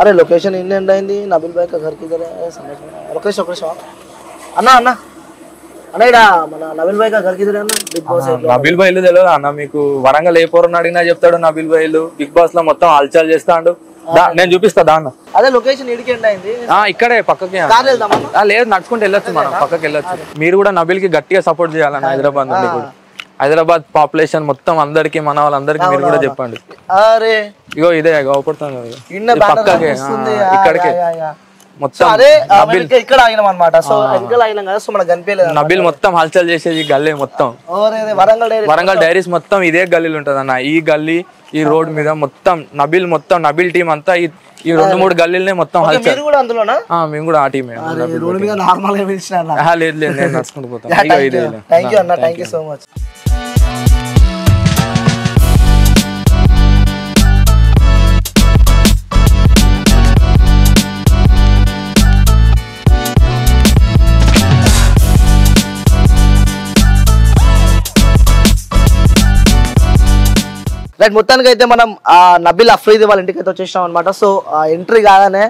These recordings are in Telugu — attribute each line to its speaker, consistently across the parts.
Speaker 1: अरे लोकेशन इंडियन अయింది నబిల్ భాయ్ का घर किधर है समझ में लोकेशन लोकेशन అన్న అన్న అన్న ఇడ మన నబిల్ భాయ్ का घर किधर है అన్న బిగ్ బాస్
Speaker 2: నబిల్ భాయ్ తెలియదు అన్న మీకు వరంగల్ ఏ పోరని అడిగినా చెప్తాడు నబిల్ భాయ్ బిగ్ బాస్ లో మొత్తం హల్చల్ చేస్తాడు నేను చూపిస్తా దా అన్న
Speaker 1: అదే లొకేషన్ ఇడికి ఎండ్ అయింది
Speaker 2: ఇక్కడే పక్కకి లేదు నడుచుకుంటూ వెళ్ళొచ్చు మనం పక్కకి వెళ్ళొచ్చు మీరు కూడా నబిల్ కి గట్టిగా సపోర్ట్ చేయాలన్న హైదరాబాద్ నుండి కూడా హైదరాబాద్ పాపులేషన్ మొత్తం అందరికి మన వాళ్ళందరికి మీరు కూడా చెప్పండి
Speaker 1: అరే
Speaker 2: ఇగో ఇదే గోపడుతుంది పక్కకి ఇక్కడికి మొత్తం
Speaker 1: ఇక్కడ ఆగినాం అన్నమాట సో వెనకాల ఆగినాం కదా సో మనకు కనిపించలేదు
Speaker 2: నబిల్ మొత్తం హల్చల్ చేసేది గల్లీ మొత్తం వరంగల్ డైరీస్ మొత్తం ఇదే గల్లీలు ఉంటది అన్న ఈ గల్లీ ఈ రోడ్ మీద మొత్తం నబిల్ టీం అంతా ఈ 2-3 గల్లీలనే మొత్తం హల్చల్ మేము కూడా ఆ టీమే లేదు లేదు నేను నడుచుకుంటూ పోతాను
Speaker 1: థ్యాంక్ యూ అన్న thank you so much right మొత్తానికి అయితే మనం నబిల్ అఫ్రీది వాళ్ళ ఇంటికి అయితే వచ్చేసాం అనమాట సో ఎంట్రీ కాగానే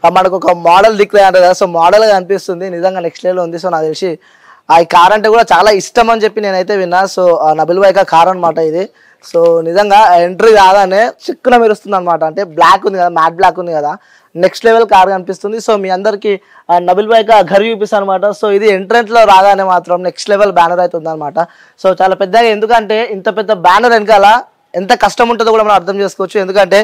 Speaker 1: మనకు ఒక మోడల్ దిక్లే అంటారు కదా సో మోడల్గా అనిపిస్తుంది నిజంగా నెక్స్ట్ లెవెల్లో ఉంది సో నాకు తెలిసి ఈ కార్ అంటే కూడా చాలా ఇష్టం అని చెప్పి నేనైతే విన్నా సో నబిల్ భాయ్ కార్ అనమాట ఇది సో నిజంగా ఎంట్రీ కాగానే చిక్కున మెరుస్తుంది అనమాట అంటే బ్లాక్ ఉంది కదా మ్యాట్ బ్లాక్ ఉంది కదా నెక్స్ట్ లెవెల్ కార్ కనిపిస్తుంది సో మీ అందరికి నబిల్ భాయ్ ఘర్ చూపిస్తాను అనమాట సో ఇది ఎంట్రెన్స్ లో రాగానే మాత్రం నెక్స్ట్ లెవెల్ బ్యానర్ అయితే ఉందన్నమాట సో చాలా పెద్దగా ఎందుకంటే ఇంత పెద్ద బ్యానర్ వెనకాల ఎంత కష్టం ఉంటుందో కూడా మనం అర్థం చేసుకోవచ్చు ఎందుకంటే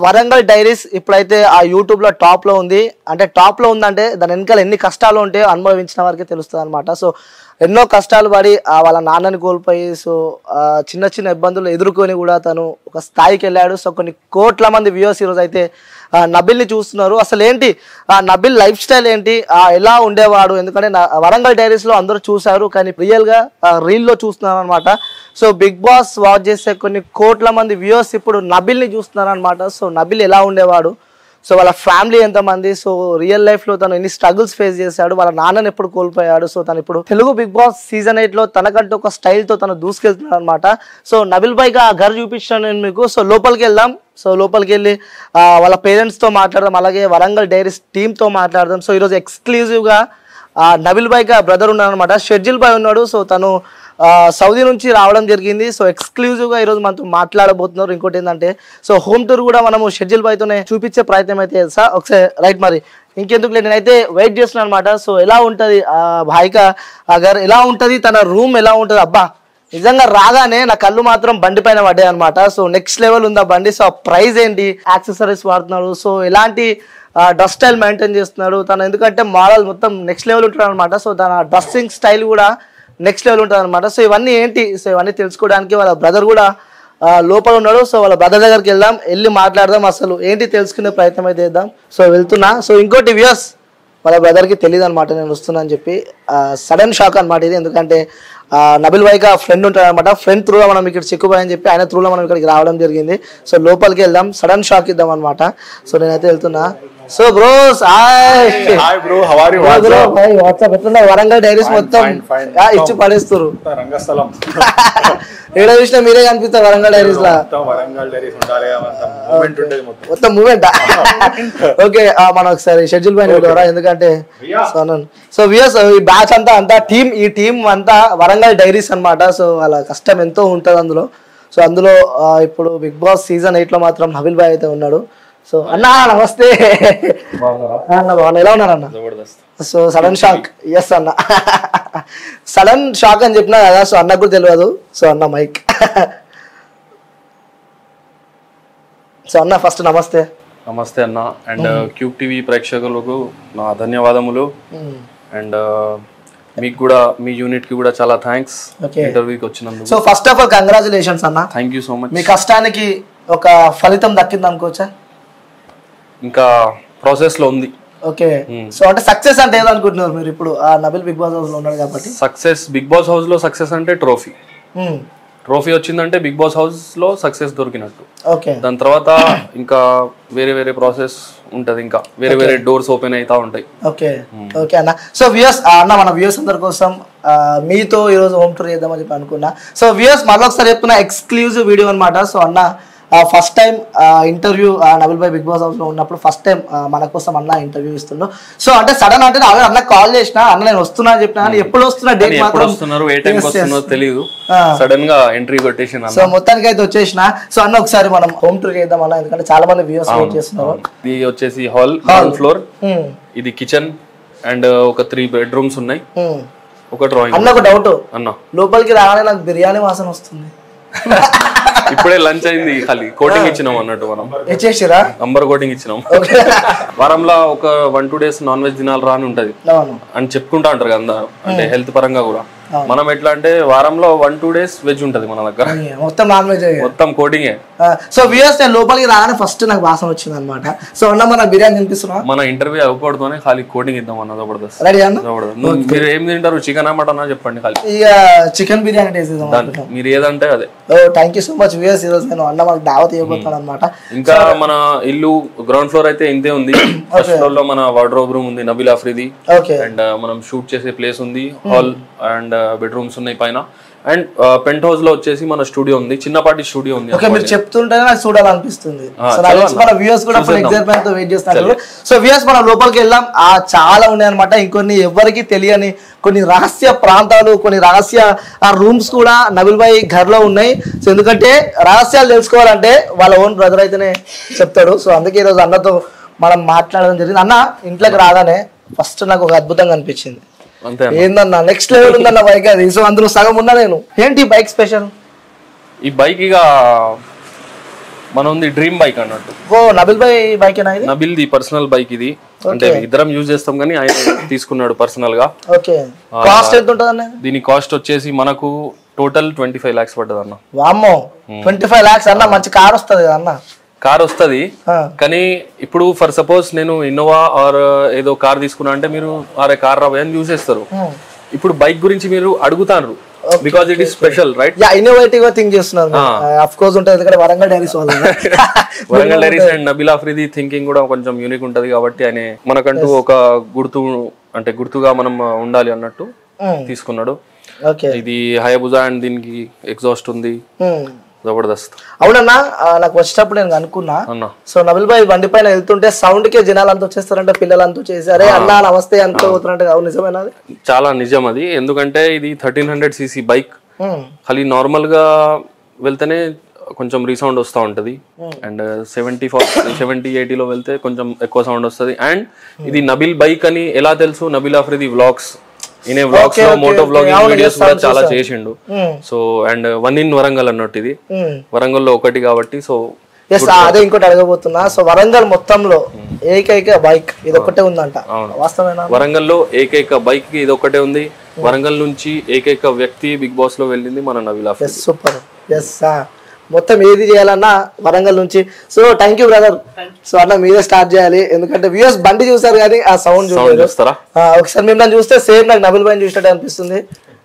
Speaker 1: వరంగల్ డైరీస్ ఇప్పుడైతే ఆ యూట్యూబ్లో టాప్లో ఉంది అంటే టాప్లో ఉందంటే దాని వెనకాల ఎన్ని కష్టాలు ఉంటాయో అనుభవించిన వారికి తెలుస్తుంది అనమాట సో ఎన్నో కష్టాలు పడి వాళ్ళ నాన్నని కోల్పోయి సో చిన్న చిన్న ఇబ్బందులు ఎదుర్కొని కూడా తను ఒక స్థాయికి వెళ్ళాడు సో కొన్ని కోట్ల మంది వ్యూవర్స్ ఈరోజు అయితే నబిల్ని చూస్తున్నారు అసలు ఏంటి నబిల్ లైఫ్ స్టైల్ ఏంటి ఎలా ఉండేవాడు ఎందుకంటే వరంగల్ డైరీస్లో అందరూ చూశారు కానీ రియల్గా రీల్లో చూస్తున్నారు అనమాట సో బిగ్ బాస్ వాచ్ చేసే కొన్ని కోట్ల మంది వ్యూవర్స్ ఇప్పుడు నబిల్ని చూస్తున్నారు అనమాట సో నబిల్ ఎలా ఉండేవాడు సో వాళ్ళ ఫ్యామిలీ ఎంతమంది సో రియల్ లైఫ్లో తను ఎన్ని స్ట్రగుల్స్ ఫేస్ చేశాడు వాళ్ళ నాన్నని ఎప్పుడు కోల్పోయాడు సో తను ఇప్పుడు తెలుగు బిగ్ బాస్ సీజన్ 8లో తనకంటూ ఒక స్టైల్తో తను దూసుకెళ్తున్నాడు అనమాట సో నబిల్ భాయ్గా ఆ ఘర్ చూపించాను నేను మీకు సో లోపలికి వెళ్దాం సో లోపలికి వెళ్ళి వాళ్ళ పేరెంట్స్తో మాట్లాడదాం అలాగే వరంగల్ డైరీస్ టీమ్తో మాట్లాడదాం సో ఈరోజు ఎక్స్క్లూజివ్గా నబిల్ భాయ్గా బ్రదర్ ఉన్నాడు అనమాట షెడ్యూల్ భాయ్ ఉన్నాడు సో తను సౌదీ నుంచి రావడం జరిగింది సో ఎక్స్క్లూజివ్గా ఈరోజు మనతో మాట్లాడబోతున్నారు ఇంకోటి ఏంటంటే సో హోమ్ టూర్ కూడా మనము షెడ్యూల్ భాయ్తోనే చూపించే ప్రయత్నం అయితే సార్ ఒకసారి రైట్ మరి ఇంకెందుకు లేదు నేనైతే వెయిట్ చేస్తున్నాను అనమాట సో ఎలా ఉంటుంది భాయ్గా అగర్ ఎలా ఉంటుంది తన రూమ్ ఎలా ఉంటుంది అబ్బా నిజంగా రాగానే నా కళ్ళు మాత్రం బండి పైన పడ్డాయి అనమాట సో నెక్స్ట్ లెవెల్ ఉందా బండి సో ప్రైస్ ఏంటి యాక్సెసరీస్ వాడుతున్నాడు సో ఎలాంటి డ్రెస్ స్టైల్ మెయింటైన్ చేస్తున్నాడు తను ఎందుకంటే మోడల్ మొత్తం నెక్స్ట్ లెవెల్ ఉంటాడు అనమాట సో తన డ్రెస్సింగ్ స్టైల్ కూడా నెక్స్ట్ లెవెల్ ఉంటుంది అనమాట సో ఇవన్నీ ఏంటి సో ఇవన్నీ తెలుసుకోవడానికి వాళ్ళ బ్రదర్ కూడా లోపల ఉన్నాడు సో వాళ్ళ బ్రదర్ దగ్గరికి వెళ్ళి మాట్లాడదాం అసలు ఏంటి తెలుసుకునే ప్రయత్నం అయితే చేద్దాం సో వెళ్తున్నా సో ఇంకోటి వ్యూస్ వాళ్ళ బ్రదర్కి తెలియదు అనమాట నేను వస్తున్నా అని చెప్పి సడన్ షాక్ అనమాట ఇది ఎందుకంటే నబిల్ భాయ్గా ఫ్రెండ్ ఉంటాడు అనమాట ఫ్రెండ్ త్రూలో మనం ఇక్కడ చిక్కుపోయని చెప్పి ఆయన త్రూలో మనం ఇక్కడికి రావడం జరిగింది సో లోపలికి వెళ్దాం సడన్ షాక్ ఇద్దాం అనమాట సో నేనైతే వెళ్తున్నా so bros hi
Speaker 3: bro how are you
Speaker 1: bro భాయ్ వాట్సాప్ ఎట్లున్నా వరంగల్ డైరీస్ మొత్తం ఇచ్చి పడేస్తారు
Speaker 3: రంగస్థలం
Speaker 1: ఏడ చూసినా మీరే కనిపిస్తారు వరంగల్ డైరీస్ లా
Speaker 3: వరంగల్ డైరీస్ ఉండాలి మూమెంట్ ఉండేది
Speaker 1: మొత్తం మూమెంట్ ఓకే మనం ఒకసారి షెడ్యూల్ పైన వెళ్ళారా ఎందుకంటే సో వియర్స్ ఈ బ్యాచ్ అంతా టీమ్ ఈ టీమ్ అంతా వరంగల్ డైరీస్ అన్నమాట సో వాళ్ళ కష్టం ఎంతో ఉంటుంది అందులో సో అందులో ఇప్పుడు బిగ్ బాస్ సీజన్ 8లో మాత్రం నబిల్ భాయ్ అయితే ఉన్నాడు సో అన్నా నమస్తే అన్న బాగున్నా ఎలా ఉన్నారు అన్న సో సడన్ షాక్ ఎస్ అన్న సడన్ షాక్ అని చెప్పినా కదా సో అన్నకు కూడా తెలియదు సో అన్న మైక్ సో అన్న ఫస్ట్ నమస్తే
Speaker 2: నమస్తే అన్న అండ్ క్యూబ్ టీవీ ప్రేక్షకులకు నా ధన్యవాదములు అండ్ మీకు కూడా మీ యూనిట్ కి కూడా చాలా థ్యాంక్స్ ఇంటర్వ్యూకి వచ్చినందుకు
Speaker 1: so first of all congratulations అన్న
Speaker 2: థ్యాంక్ యూ సో మచ్
Speaker 1: మీ కష్టానికి ఒక ఫలితం దక్కింది అనుకోవచ్చా
Speaker 2: ఇంకా ప్రాసెస్ లో ఉంది
Speaker 1: ఓకే సో అంటే సక్సెస్ అంటే ఏదో అనుకుంటున్నారు మీరు ఇప్పుడు నబిల్ బిగ్ బాస్ హౌస్ లో ఉన్నాడు కాబట్టి
Speaker 2: సక్సెస్ బిగ్ బాస్ హౌస్ లో సక్సెస్ అంటే ట్రోఫీ వచ్చిందంటే బిగ్ బాస్ హౌస్ లో సక్సెస్ దొరికినట్టు
Speaker 1: ఓకే
Speaker 2: దాని తర్వాత ఇంకా వేరే వేరే ప్రాసెస్ ఉంటది ఇంకా వేరే వేరే డోర్స్ ఓపెన్ అవుతా ఉంటాయి
Speaker 1: ఓకే ఓకే అన్న సో వ్యూయర్స్ అన్న మన వ్యూయర్స్ అందరి కోసం మీతో ఈరోజు హోమ్ టూర్ చేద్దామని చెప్పి అనుకున్నా సో వ్యూయర్స్ మళ్ళీ ఒకసారి చెప్తున్నా ఎక్స్క్లూజివ్ వీడియో అనమాట సో అన్న ఫస్ట్ టైం ఇంటర్వ్యూ నబిల్ భాయ్ బిగ్ బాస్ హౌస్ లో ఉన్నప్పుడు ఫస్ట్ టైం మన కోసం అన్న ఇంటర్వ్యూ ఇస్తుండు. సో అంటే సడన్ అంటే అన్న కాల్ చేసిన అన్న నేను వస్తున్నా అని చెప్పిన కానీ ఎప్పుడు వస్తున్నా డేట్ మాత్రం
Speaker 2: తెలియదు, సడన్ గా ఎంట్రీ కొట్టేసిన.
Speaker 1: సో మొత్తానికి అయితే వచ్చేసిన. సో అన్న ఒకసారి మనం హోమ్ టూర్ చేద్దాం అన్న, ఎందుకంటే చాలా మంది వ్యూవర్స్ వెయిట్ చేస్తున్నారు.
Speaker 2: ఇది వచ్చేసి హాల్, గ్రౌండ్ ఫ్లోర్, ఇది కిచెన్ అండ్ ఒక 3 బెడ్రూమ్స్ ఉన్నాయి, ఒక డ్రాయింగ్.
Speaker 1: అన్న ఒక డౌట్
Speaker 2: అన్న,
Speaker 1: లోపలికి రాగానే నాకు బిర్యానీ వాసన వస్తుంది.
Speaker 2: ఇప్పుడే లంచ్ అయింది, ఖాళీ కోటింగ్ ఇచ్చినాం అన్నట్టు మనం
Speaker 1: ఇచ్చేసిరా
Speaker 2: నంబర్ కోటింగ్ ఇచ్చినాం. వారంలో ఒక 1-2 days నాన్ వెజ్ తినాలి రా అని ఉంటది అని చెప్పుకుంటా ఉంటారు కదా, అంటే హెల్త్ పరంగా కూడా. మనం ఎట్లా అంటే వారంలో 1-2 days వెజ్ ఉంటది మన దగ్గర,
Speaker 1: మొత్తం నాన్ వెజ్,
Speaker 2: మొత్తం కోటింగే.
Speaker 1: సో వ్యూయర్స్ నేను లోపలికి రాగానే ఫస్ట్ నాకు వాసన వచ్చింది అనమాట. సో అన్న మన బిర్యానీ తినిపిస్తున్నా,
Speaker 2: మన ఇంటర్వ్యూ అయిపోవడంతోనే ఖాళీ కోటింగ్ ఇద్దాం అన్న. జబర్దస్త్
Speaker 1: రెడీ అన్న.
Speaker 2: మీరు ఏం తింటారు, చికెన్ మటన్ చెప్పండి ఖాళీ.
Speaker 1: ఇక చికెన్ బిర్యానీ టేస్ట్
Speaker 2: మీరు ఏదంటే అదే.
Speaker 1: Thank you so much viewers, ఈరోజు నేను అన్న మనకు దావత్ ఇవ్వబోతున్నాను అనమాట.
Speaker 2: ఇంకా మన ఇల్లు గ్రౌండ్ ఫ్లోర్ అయితే ఇంతే ఉంది. ఫస్ట్ ఫ్లోర్ లో మన వార్డ్రోబ్ రూమ్ ఉంది, నబీల్ ఆఫ్రిది, అండ్ మనం షూట్ చేసే ప్లేస్ ఉంది, హాల్ అండ్ బెడ్రూమ్స్ ఉన్నాయి పైన. అండ్ పెంట్ హౌస్ లో వచ్చేసి మన స్టూడియో ఉంది, చిన్నపాటి స్టూడియో ఉంది.
Speaker 1: ఓకే, మీరు చెప్తుంటేనే నాకు చూడాలనిపిస్తుంది. మన వ్యూవర్స్ కూడా ఫుల్ ఎక్సైట్మెంట్ తో వెయిట్ చేస్తున్నారు. సో వ్యూవర్స్ మనం లోపలికి వెళ్దాం. చాలా ఉన్నాయి అనమాట, ఇంకొన్ని ఎవరికి తెలియని కొన్ని రహస్య ప్రాంతాలు, కొన్ని రహస్య రూమ్స్ కూడా నబిల్ భాయ్ ఘర్లో ఉన్నాయి. సో ఎందుకంటే రహస్యాలు తెలుసుకోవాలంటే వాళ్ళ ఓన్ బ్రదర్ అయితేనే చెప్తాడు. సో అందుకే ఈరోజు అన్నతో మనం మాట్లాడడం జరిగింది. అన్న ఇంట్లోకి రాగానే ఫస్ట్ నాకు ఒక అద్భుతంగా అనిపించింది. ఏందన్నా నెక్స్ట్ లెవెల్ ఉందన్న బైక్ అది. సో అందులో సగం ఉన్నా నేను. ఏంటి బైక్ స్పెషల్?
Speaker 2: ఈ బైక్ ఇక మన ఉంది డ్రీమ్ బైక్ అన్నట్టు.
Speaker 1: ఓ నబిల్ భాయ్ బైక్ ఏనా ఇది?
Speaker 2: నబిల్ ది పర్సనల్ బైక్ ఇది. అంటే ఇద్దరం యూజ్ చేస్తాం కానీ ఆయన తీసుకున్నాడు పర్సనల్ గా.
Speaker 1: ఓకే, కాస్ట్ ఎంత ఉంటుంది అన్న?
Speaker 2: దీని కాస్ట్ వచ్చేసి మనకు టోటల్ 25 lakhs పడ్డది అన్న.
Speaker 1: వామ్మో 25 lakhs అన్న, మంచి కార్ వస్తుంది కదా అన్న?
Speaker 2: కార్ వస్తుంది కానీ ఇప్పుడు ఫర్ సపోజ్ నేను ఇన్నోవా ఆర్ ఏదో కార్ తీసుకున్నా అంటే మీరు అరే కార్ రాబోయే అని యూజ్ చేస్తారు. ఇప్పుడు బైక్ గురించి మీరు అడుగుతారు because it is special, right?
Speaker 1: Innovative గా థింక్ చేస్తున్నారు. ఆఫ్ కోర్స్ ఉంటుంది, ఎందుకంటే వరంగల్ డైరీస్ వాళ్ళు.
Speaker 2: Warangal diaries and Nabeel Afridi thinking కూడా కొంచెం యూనిక్ ఉంటది కాబట్టి ఆయన మనకంటూ ఒక గుర్తుగా మనం ఉండాలి అన్నట్టు తీసుకున్నాడు. ఇది హయాబుజా అండ్ దీనికి ఎగ్జాస్ట్ ఉంది, జబర్దస్త్.
Speaker 1: అవునన్నా, నాకు వచ్చేటప్పుడు నేను అనుకున్నా. సో నబిల్ భాయ్ బండి పైన వెళ్తుంటే సౌండ్ కే జనాలు అంతా వచ్చేస్తారంటే, పిల్లలంతా చేసారే అన్నా నమస్తే అంతా అవుతున్నట్టు. అవును, నిజమేనా?
Speaker 2: చాలా నిజం అది. ఎందుకంటే ఇది 1300cc బైక్. ఖాళీ నార్మల్ గా వెళ్తేనే కొంచెం రీసౌండ్ వస్తూ ఉంటది, అండ్ 70-80లో వెళ్తే కొంచెం ఎక్కువ సౌండ్ వస్తుంది. అండ్ ఇది నబిల్ బైక్ అని ఎలా తెలుసు? నబీల్ ఆఫ్రిది వ్లాగ్స్, ఈయన వ్లాగ్స్ లో మోటో వ్లాగింగ్ వీడియోస్ కూడా చాలా చేసిండు. సో అండ్ 1 in వరంగల్ అన్నట్టు, ఇది వరంగల్లో ఒకటి కాబట్టి. సో
Speaker 1: అదే ఇంకోటి అడగబోతున్నా. సో వరంగల్ మొత్తంలో ఏకైక బైక్ ఇది ఒకటే ఉందంట, వాస్తవేనా?
Speaker 2: వరంగల్లో ఏకైక బైక్ ఇది ఒకటే ఉంది. వరంగల్ నుంచి ఏకైక వ్యక్తి బిగ్ బాస్ లో వెళ్ళింది మన నబీల్ ఆఫ్రిది.
Speaker 1: సూపర్. మొత్తం ఏది చేయాలన్నా వరంగల్ నుంచి. So thank you brother. So అట్లా మీరే స్టార్ట్ చేయాలి, ఎందుకంటే వ్యూయర్స్ బండి చూసారు కానీ ఆ సౌండ్ చూస్తారా? ఒకసారి మిమ్మల్ని చూస్తే సేమ్ నాకు నబిల్ భాయ్ చూసినట్టు అనిపిస్తుంది.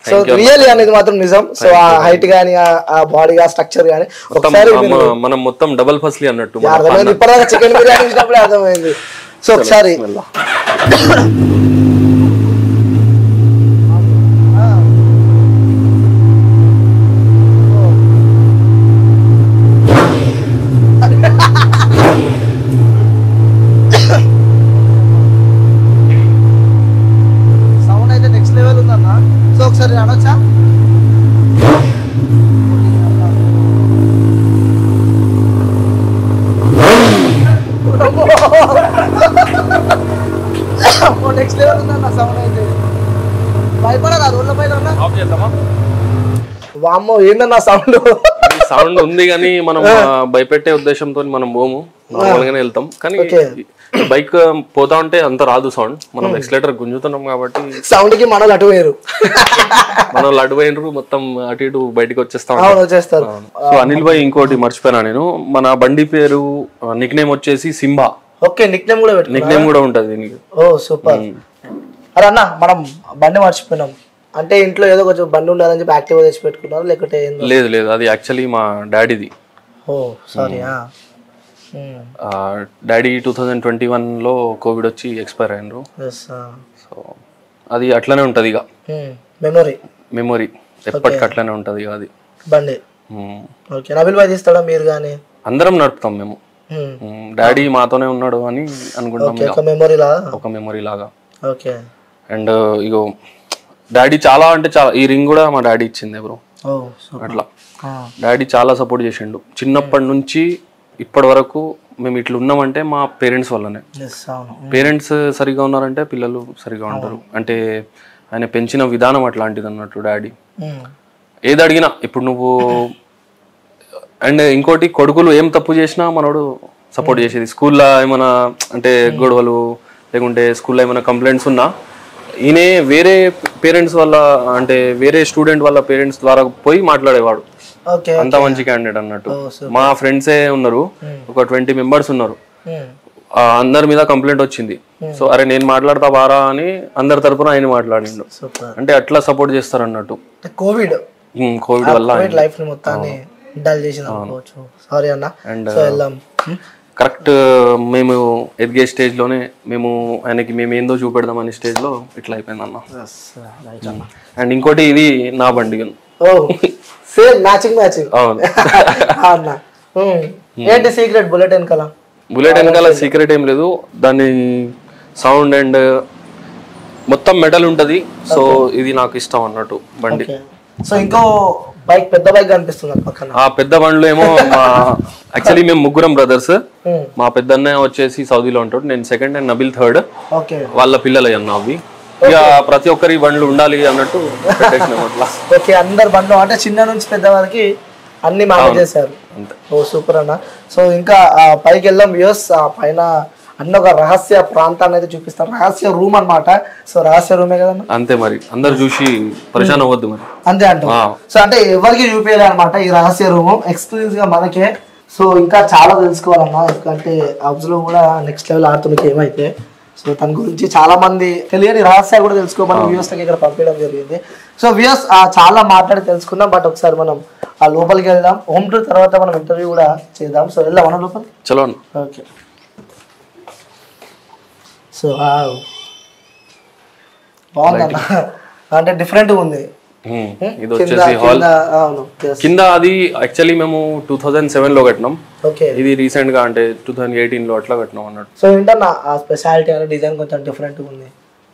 Speaker 1: సో రియల్ అనేది మాత్రం నిజం. సో ఆ హైట్ గానీ, ఆ బాడీ స్ట్రక్చర్ గానీ ఒకసారి
Speaker 2: మనం మొత్తం డబుల్ ఫస్లీ అన్నట్టు
Speaker 1: అర్థమైంది. ఇప్పటిదాకా చికెన్ బిర్యానీ చూసినప్పుడే అర్థమైంది. సో ఒకసారి సౌండ్ అయితే నెక్స్ట్ లెవెల్ ఉందన్న. సో ఒకసారి అనొచ్చా? నెక్స్ట్ లెవెల్ ఉందన్న సౌండ్ అయితే. భయపడరా రోడ్ల పైన? వామ్మో ఏందన్న సౌండ్?
Speaker 2: సౌండ్ ఉంది కానీ మనం భయపెట్టే ఉద్దేశంతో మనం పోము, నార్మల్ గానే వెళ్తాం. కానీ బైక్ పోతా ఉంటే అంత రాదు సౌండ్, మనం ఎక్సిలేటర్ గుంజుతున్నాం కాబట్టి
Speaker 1: సౌండ్ కి మనల్ని అటుపోయారు,
Speaker 2: మొత్తం అటు ఇటు బయటకు
Speaker 1: వచ్చేస్తారు.
Speaker 2: సో అనిల్ భాయ్ ఇంకోటి మర్చిపోయినా నేను, మన బండి పేరు నిక్ నేమ్ వచ్చేసి సింబా.
Speaker 1: ఓకే, నిక్ నేమ్
Speaker 2: కూడా ఉంటది దీనికి.
Speaker 1: ఓ సూపర్. అరే అన్న మనం బండి మర్చిపోయినాం అంటే ఇంట్లో ఏదో కొంచెం బండి ఉండాలని చెప్పి యాక్టివ్గా తెచ్చి పెట్టుకున్నారు లేకపోతే?
Speaker 2: లేదు, అది యాక్చువల్లీ మా డాడీది.
Speaker 1: ఓ సారీ.
Speaker 2: డాడీ 2021లో కోవిడ్ వచ్చి ఎక్స్పైర్ అయినరు. సో అది అట్లనే ఉంటది ఇక మెమొరీ ఎప్పటికీ అట్లనే ఉంటది అది బండి.
Speaker 1: ఓకే, నబిల్ భాయ్ తీస్తాడా మీరు కానీ?
Speaker 4: అందరం నడుపుతాం మేము. డాడీ మాతోనే ఉన్నాడు అని అనుకుంటాం, ఒక మెమొరీ లాగా. అండ్ ఇగో డాడీ చాలా అంటే చాలా, ఈ రింగ్ కూడా మా డాడీ ఇచ్చింది బ్రో. అట్లా డాడీ చాలా సపోర్ట్ చేసిండు చిన్నప్పటి నుంచి ఇప్పటి వరకు. మేము ఇట్లా ఉన్నామంటే మా పేరెంట్స్ వల్లనే. పేరెంట్స్ సరిగా ఉన్నారంటే పిల్లలు సరిగా ఉంటారు. అంటే ఆయన పెంచిన విధానం అట్లాంటిది అన్నట్టు డాడీ. ఏది అడిగినా ఇప్పుడు నువ్వు, అండ్ ఇంకోటి కొడుకులు ఏం తప్పు చేసినా మనోడు సపోర్ట్ చేసేది. స్కూల్లో ఏమైనా అంటే గొడవలు లేకుంటే స్కూల్లో ఏమైనా కంప్లైంట్స్ ఉన్నా ఈయనే వేరే పేరెంట్స్ వల్ల అంటే వేరే స్టూడెంట్ వాళ్ళ పేరెంట్స్ ద్వారా పోయి మాట్లాడేవాడు. అంత మంచి క్యాండిడేట్ అన్నట్టు. మా ఫ్రెండ్సే ఉన్నారు, ఒక 20 మెంబర్స్ ఉన్నారు. అందరి మీద కంప్లైంట్ వచ్చింది. సో అరే నేను మాట్లాడతా బారా అని అందరి తరపున ఆయన మాట్లాడిండు. అంటే అట్లా సపోర్ట్ చేస్తారు అన్నట్టు. కోవిడ్ వల్ల అండ్ కరెక్ట్ మేము ఎదిగే స్టేజ్ లోనే మేము ఆయనకి మేము ఏందో చూపెడదాం అనే స్టేజ్ లో ఇట్లా అయిపోయింది అన్న. అండ్ ఇంకోటి ఇది నా బండి. బుల్లెట్ వెనకాల సీక్రెట్ ఏం లేదు, దాని సౌండ్ అండ్ మొత్తం మెటల్ ఉంటది. సో ఇది నాకు ఇష్టం అన్నట్టు బండి.
Speaker 1: సో ఇంకో బైక్, పెద్ద బైక్ కనిపిస్తుంది పక్కన.
Speaker 4: ఆ పెద్ద బండ్లు ఏమో యాక్చువల్లీ మేము ముగ్గురం బ్రదర్స్. మా పెద్దన్న వచ్చేసి సౌదీలో ఉంటాడు, నేను సెకండ్ అండ్ నబిల్ థర్డ్. వాళ్ళ పిల్లలు అన్న అవి. ఇక ప్రతి ఒక్కరి బండ్లు ఉండాలి అన్నట్టు
Speaker 1: ఓకే, అందరు బండ్లు అంటే చిన్న నుంచి పెద్ద వరకు అన్ని మేనేజ్ చేశారు. ఓ సూపర్ అన్న. సో ఇంకా పైకి వెళ్దాం వ్యూస్. పైన అన్న ఒక రహస్య ప్రాంతాన్ని అయితే చూపిస్తారు, రహస్య రూమ్ అన్నమాట. సో రహస్య రూమే కదన్నా.
Speaker 4: అంతే మరి, అందరు చూసి పరిశాన్ అవ్వద్దు మరి.
Speaker 1: అంతే అంట. సో అంటే ఎవరికి చూపించాలి అనమాట ఈ రహస్య రూమ్, ఎక్స్పీరియన్స్ గా మనకే. సో ఇంకా చాలా తెలుసుకోవాలన్నా, ఎందుకంటే హౌస్ లో కూడా నెక్స్ట్ లెవెల్ ఆడుతున్నకి ఏమైతే. సో తన గురించి చాలా మంది తెలియని రహస్యాలు కూడా తెలుసుకోమని వ్యూస్ ఇక్కడ పంపించడం జరిగింది. సో వ్యూస్ చాలా మాట్లాడి తెలుసుకుందాం. బట్ ఒకసారి మనం ఆ లోపలికి వెళ్దాం. హోమ్ టూర్ తర్వాత మనం ఇంటర్వ్యూ కూడా చేద్దాం. సో వెళ్దాం మన లోపల.
Speaker 4: చలో.
Speaker 1: ఓకే. సో బాగుందన్న, అంటే డిఫరెంట్ ఉంది.
Speaker 4: ఇది వచ్చేసి హాల్. కింద అది యాక్చువల్లీ మేము 2007 లో కట్టినాం. ఇది రీసెంట్ గా అంటే 2018 లో అట్లా కట్టినాం అన్నట్టు.
Speaker 1: సో ఏంటన్నా ఆ స్పెషాలిటీ అనే డిజైన్ కొంచెం డిఫరెంట్ గా ఉంది.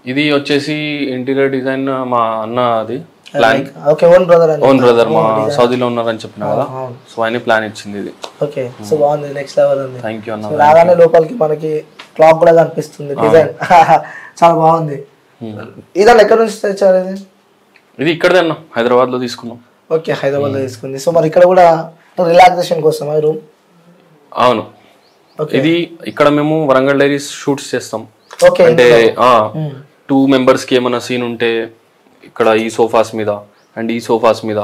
Speaker 4: ఇది వచ్చేసి ఇంటీరియర్ డిజైన్ మా అన్న అది ప్లాన్.
Speaker 1: ఓకే, ఓన్ బ్రదర్
Speaker 4: మా సౌదీలో ఉన్నారని చెప్పిన కదా. సో ఆయన ప్లాన్ ఇచ్చింది ఇది.
Speaker 1: ఓకే, సో బాగుంది, నెక్స్ట్ లెవెల్ ఉంది.
Speaker 4: థ్యాంక్ యూ అన్న.
Speaker 1: రాగానే లోపలికి మనకి క్లాక్ కూడా కనిపిస్తుంది, డిజైన్ చాలా బాగుంది. ఇదన్నా ఎక్కడ నుంచి తెచ్చారు ఇది?
Speaker 4: ఇది ఇక్కడదే అన్న, హైదరాబాద్ లో తీసుకున్నాం.
Speaker 1: ఓకే, హైదరాబాద్ లో తీసుకుంది. సో మరి ఇక్కడ కూడా రిలాక్సేషన్ కోసం రూమ్?
Speaker 4: అవును, ఇది ఇక్కడ మేము వరంగల్ డైరీస్ షూట్స్ చేస్తాం. అంటే 2 మెంబర్స్ కి ఏమైనా సీన్ ఉంటే ఇక్కడ ఈ సోఫాస్ మీద అండ్ ఈ సోఫాస్ మీద,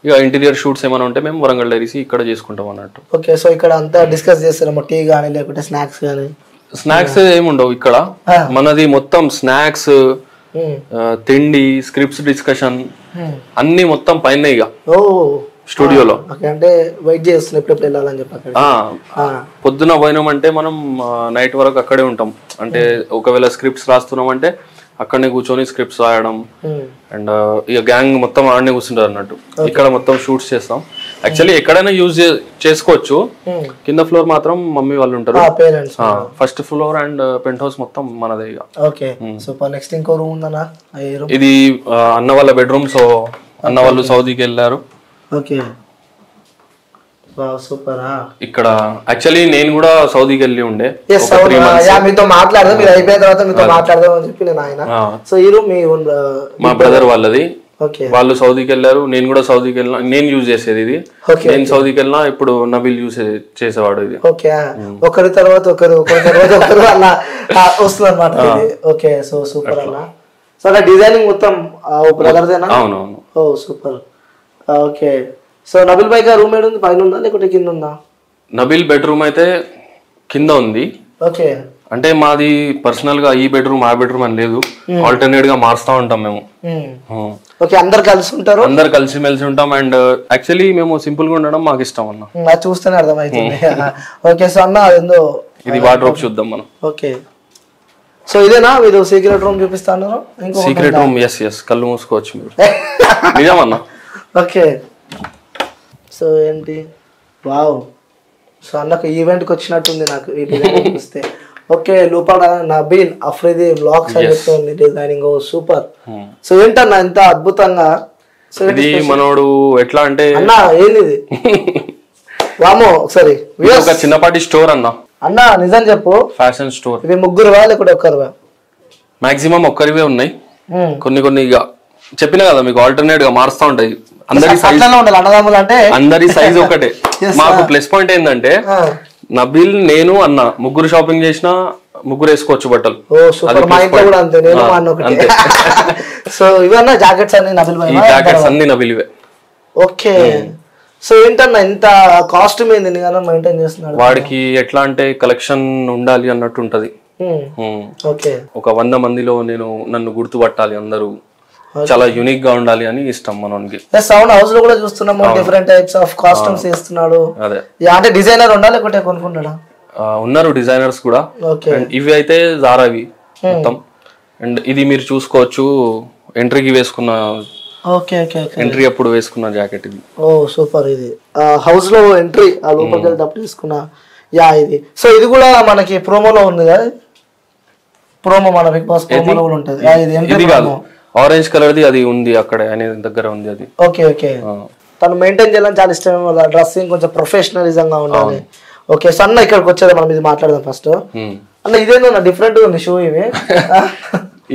Speaker 4: ఇక ఇంటీరియర్ షూట్స్ ఏమైనా ఉంటే మేము వరంగల్ డైరీస్ ఇక్కడ చేసుకుంటాం అన్నట్టు.
Speaker 1: ఓకే, సో ఇక్కడ అంతా డిస్కస్ చేస్తారేమో, టీ కానీ లేకుంటే స్నాక్స్ కానీ?
Speaker 4: స్నాక్స్ ఏముండవు ఇక్కడ, మనది మొత్తం స్నాక్స్, తిండి, స్క్రిప్ట్స్ డిస్కషన్ అన్ని మొత్తం పైన ఇక స్టూడియోలో.
Speaker 1: అంటే వెయిట్ చేస్తున్నాం ఎప్పుడు వెళ్ళాలని చెప్పి.
Speaker 4: పొద్దున పోయినామంటే మనం నైట్ వరకు అక్కడే ఉంటాం. అంటే ఒకవేళ స్క్రిప్ట్స్ రాస్తున్నాం అంటే అక్కడనే కూర్చొని స్క్రిప్ట్స్ రాయడం. అండ్ ఇక గ్యాంగ్ మొత్తం ఆడనే కూర్చుంటారు అన్నట్టు. ఇక్కడ మొత్తం షూట్స్ చేస్తాం. యాక్చువల్లీ ఎక్కడైనా యూజ్ చేసుకోవచ్చు. కింద ఫ్లోర్ మాత్రం మమ్మీ వాళ్ళు ఉంటారు. First floor and penthouse మొత్తం మనదే ఇక.
Speaker 1: Okay, super. నెక్స్ట్ ఇంకో రూమ్ ఉందన్నా?
Speaker 4: ఇది అన్న వాళ్ళ బెడ్రూమ్. సో అన్న వాళ్ళు సౌదీకి వెళ్ళారు.
Speaker 1: Okay, super. ఇక్కడ
Speaker 4: యాక్చువల్లీ నేను కూడా సౌదీకి వెళ్ళి ఉండే.
Speaker 1: మీతో మాట్లాడదాం, మీరు అయిపోయిన తర్వాత మీతో మాట్లాడదాం అని చెప్పి నేను ఆయన. సో ఈ రూమ్ మీ
Speaker 4: మా బ్రదర్ వాళ్ళది. వాళ్ళు సౌదీకి వెళ్ళారు, నేను కూడా సౌదీకి వెళ్ళినా. నేను యూజ్ చేసేది ఇది. నేను సౌదీకి వెళ్ళినా ఇప్పుడు నబిల్ యూజ్ చేసేవాడు ఇది.
Speaker 1: ఓకే, ఒకరి తర్వాత ఒకరు అలా వస్తుంది అనమాట. ఓకే, సో సూపర్ అన్న. సో అలా డిజైనింగ్ మొత్తం బ్రదర్దేనా?
Speaker 4: అవునవును.
Speaker 1: ఓ సూపర్. ఓకే, సో నబిల్ భాయ్ రూమ్ ఏడు ఉంది, పైన ఉందా లేకుంటే కింద ఉందా?
Speaker 4: నబిల్ బెడ్రూమ్ అయితే కింద ఉంది.
Speaker 1: ఓకే,
Speaker 4: అంటే మాది పర్సనల్ గా ఈ బెడ్రూమ్ ఆ బెడ్రూమ్ అని లేదు, ఆల్టర్నేట్ గా మారుస్తా ఉంటాం మేము.
Speaker 1: ఓకే, అందరు కలిసి ఉంటారు,
Speaker 4: అందరు కలిసి మెలిసి ఉంటాం. అండ్ యాక్చువల్లీ మేము సింపుల్ గా ఉండడం మాకు ఇష్టం అన్న.
Speaker 1: చూస్తేనే అర్థమవుతుంది. ఓకే, సో అన్న ఏందో
Speaker 4: ఇది వార్డ్రోబ్ చూద్దాం మనం.
Speaker 1: ఓకే, సో ఇదేనా మీరు సీక్రెట్ రూమ్ చూపిస్తా అన్నారు?
Speaker 4: సీక్రెట్ రూమ్, ఎస్ కళ్ళు మూసుకోవచ్చు మీరు. నిజమన్నా.
Speaker 1: ఓకే, సో ఏంటి? వావ్, సో అన్నకు ఈవెంట్కి వచ్చినట్టుంది నాకు ఈ డిజైన్ చూస్తే. ఓకే లూపాడ నబీల్ అఫ్రీది బ్లాగ్స్ అని చెప్తుంది డిజైనింగ్ సూపర్. సో ఏంటన్నా ఇంత అద్భుతంగా. సో
Speaker 4: ఇది మనోడు ఎట్లా అంటే
Speaker 1: అన్న ఏంది ఇది వామో ఒకసారి
Speaker 4: ఒక చిన్నపాటి స్టోర్
Speaker 1: అన్న నిజం చెప్పు.
Speaker 4: Fashion store.
Speaker 1: ఇవి ముగ్గురువా లేకుంటే ఒక్కరువా?
Speaker 4: మాక్సిమం ఒక్కరివే ఉన్నాయి. కొన్ని ఇక చెప్పినా కదా మీకు ఆల్టర్నేట్ గా మారుస్తా ఉంటాయి. అందరి సైజ్ అందరి సైజ్ ఒకటే. మాకు ప్లస్ పాయింట్ ఏంటంటే నబీల్ నేను అన్న ముగ్గురు షాపింగ్ చేసినా ముగ్గురు వేసుకోవచ్చు బట్టలు.
Speaker 1: సో ఇవన్నా జాకెట్స్ అన్ని నబీల్ భాయ్?
Speaker 4: ఈ జాకెట్స్ అన్ని నబీల్వే.
Speaker 1: ఓకే. సో ఏంటన్నా ఇంత కాస్ట్యూమ్ ఏంది మెయింటైన్ చేస్తున్నాడు?
Speaker 4: వాడికి ఎట్లా అంటే కలెక్షన్ ఉండాలి అన్నట్టు ఉంటది. ఒక 100 మందిలో నన్ను గుర్తుపట్టాలి, అందరూ చాలా యూనిక్ గా ఉండాలి అని ఇష్టం మనోనికి.
Speaker 1: సౌండ్ హౌస్ లో కూడా చూస్తున్నాము డిఫరెంట్ టైప్స్ ఆఫ్ కాస్ట్యూమ్స్ వేస్తున్నాడు.
Speaker 4: అదే
Speaker 1: అంటే డిజైనర్ ఉండాలి లేకుంటే కొనుక్కుంటాడా?
Speaker 4: ఉన్నారు డిజైనర్స్ కూడా. ఇవి అయితే జారావి మొత్తం. అండ్ ఇది మీరు చూసుకోవచ్చు ఎంట్రీకి వేసుకున్న ఎంట్రీ అప్పుడు వేసుకున్న జాకెట్ ఇది.
Speaker 1: ఓ సూపర్. ఇది హౌస్ లో ఎంట్రీ ఆ లోపలికి వెళ్ళేటప్పుడు వేసుకున్న ఇది. సో ఇది కూడా మనకి ప్రోమోలో ఉంది కదా, ప్రోమో మన బిగ్ బాస్ ప్రోమోలో కూడా ఉంటది.
Speaker 4: ఇది కాదు ఆరెంజ్ కలర్ ది అది ఉంది అక్కడ ఆయన దగ్గర ఉంది అది.
Speaker 1: Okay okay. తను మెయింటైన్ చేయాలని చాలా ఇష్టం. డ్రెస్సింగ్ కొంచెం ప్రొఫెషనలిజం గా ఉండాలి. ఓకే. సో అన్న ఇక్కడికి వచ్చేది మనం ఇది మాట్లాడదాం ఫస్ట్. అన్న ఇదేందో డిఫరెంట్ ఉంది షూ. ఇవి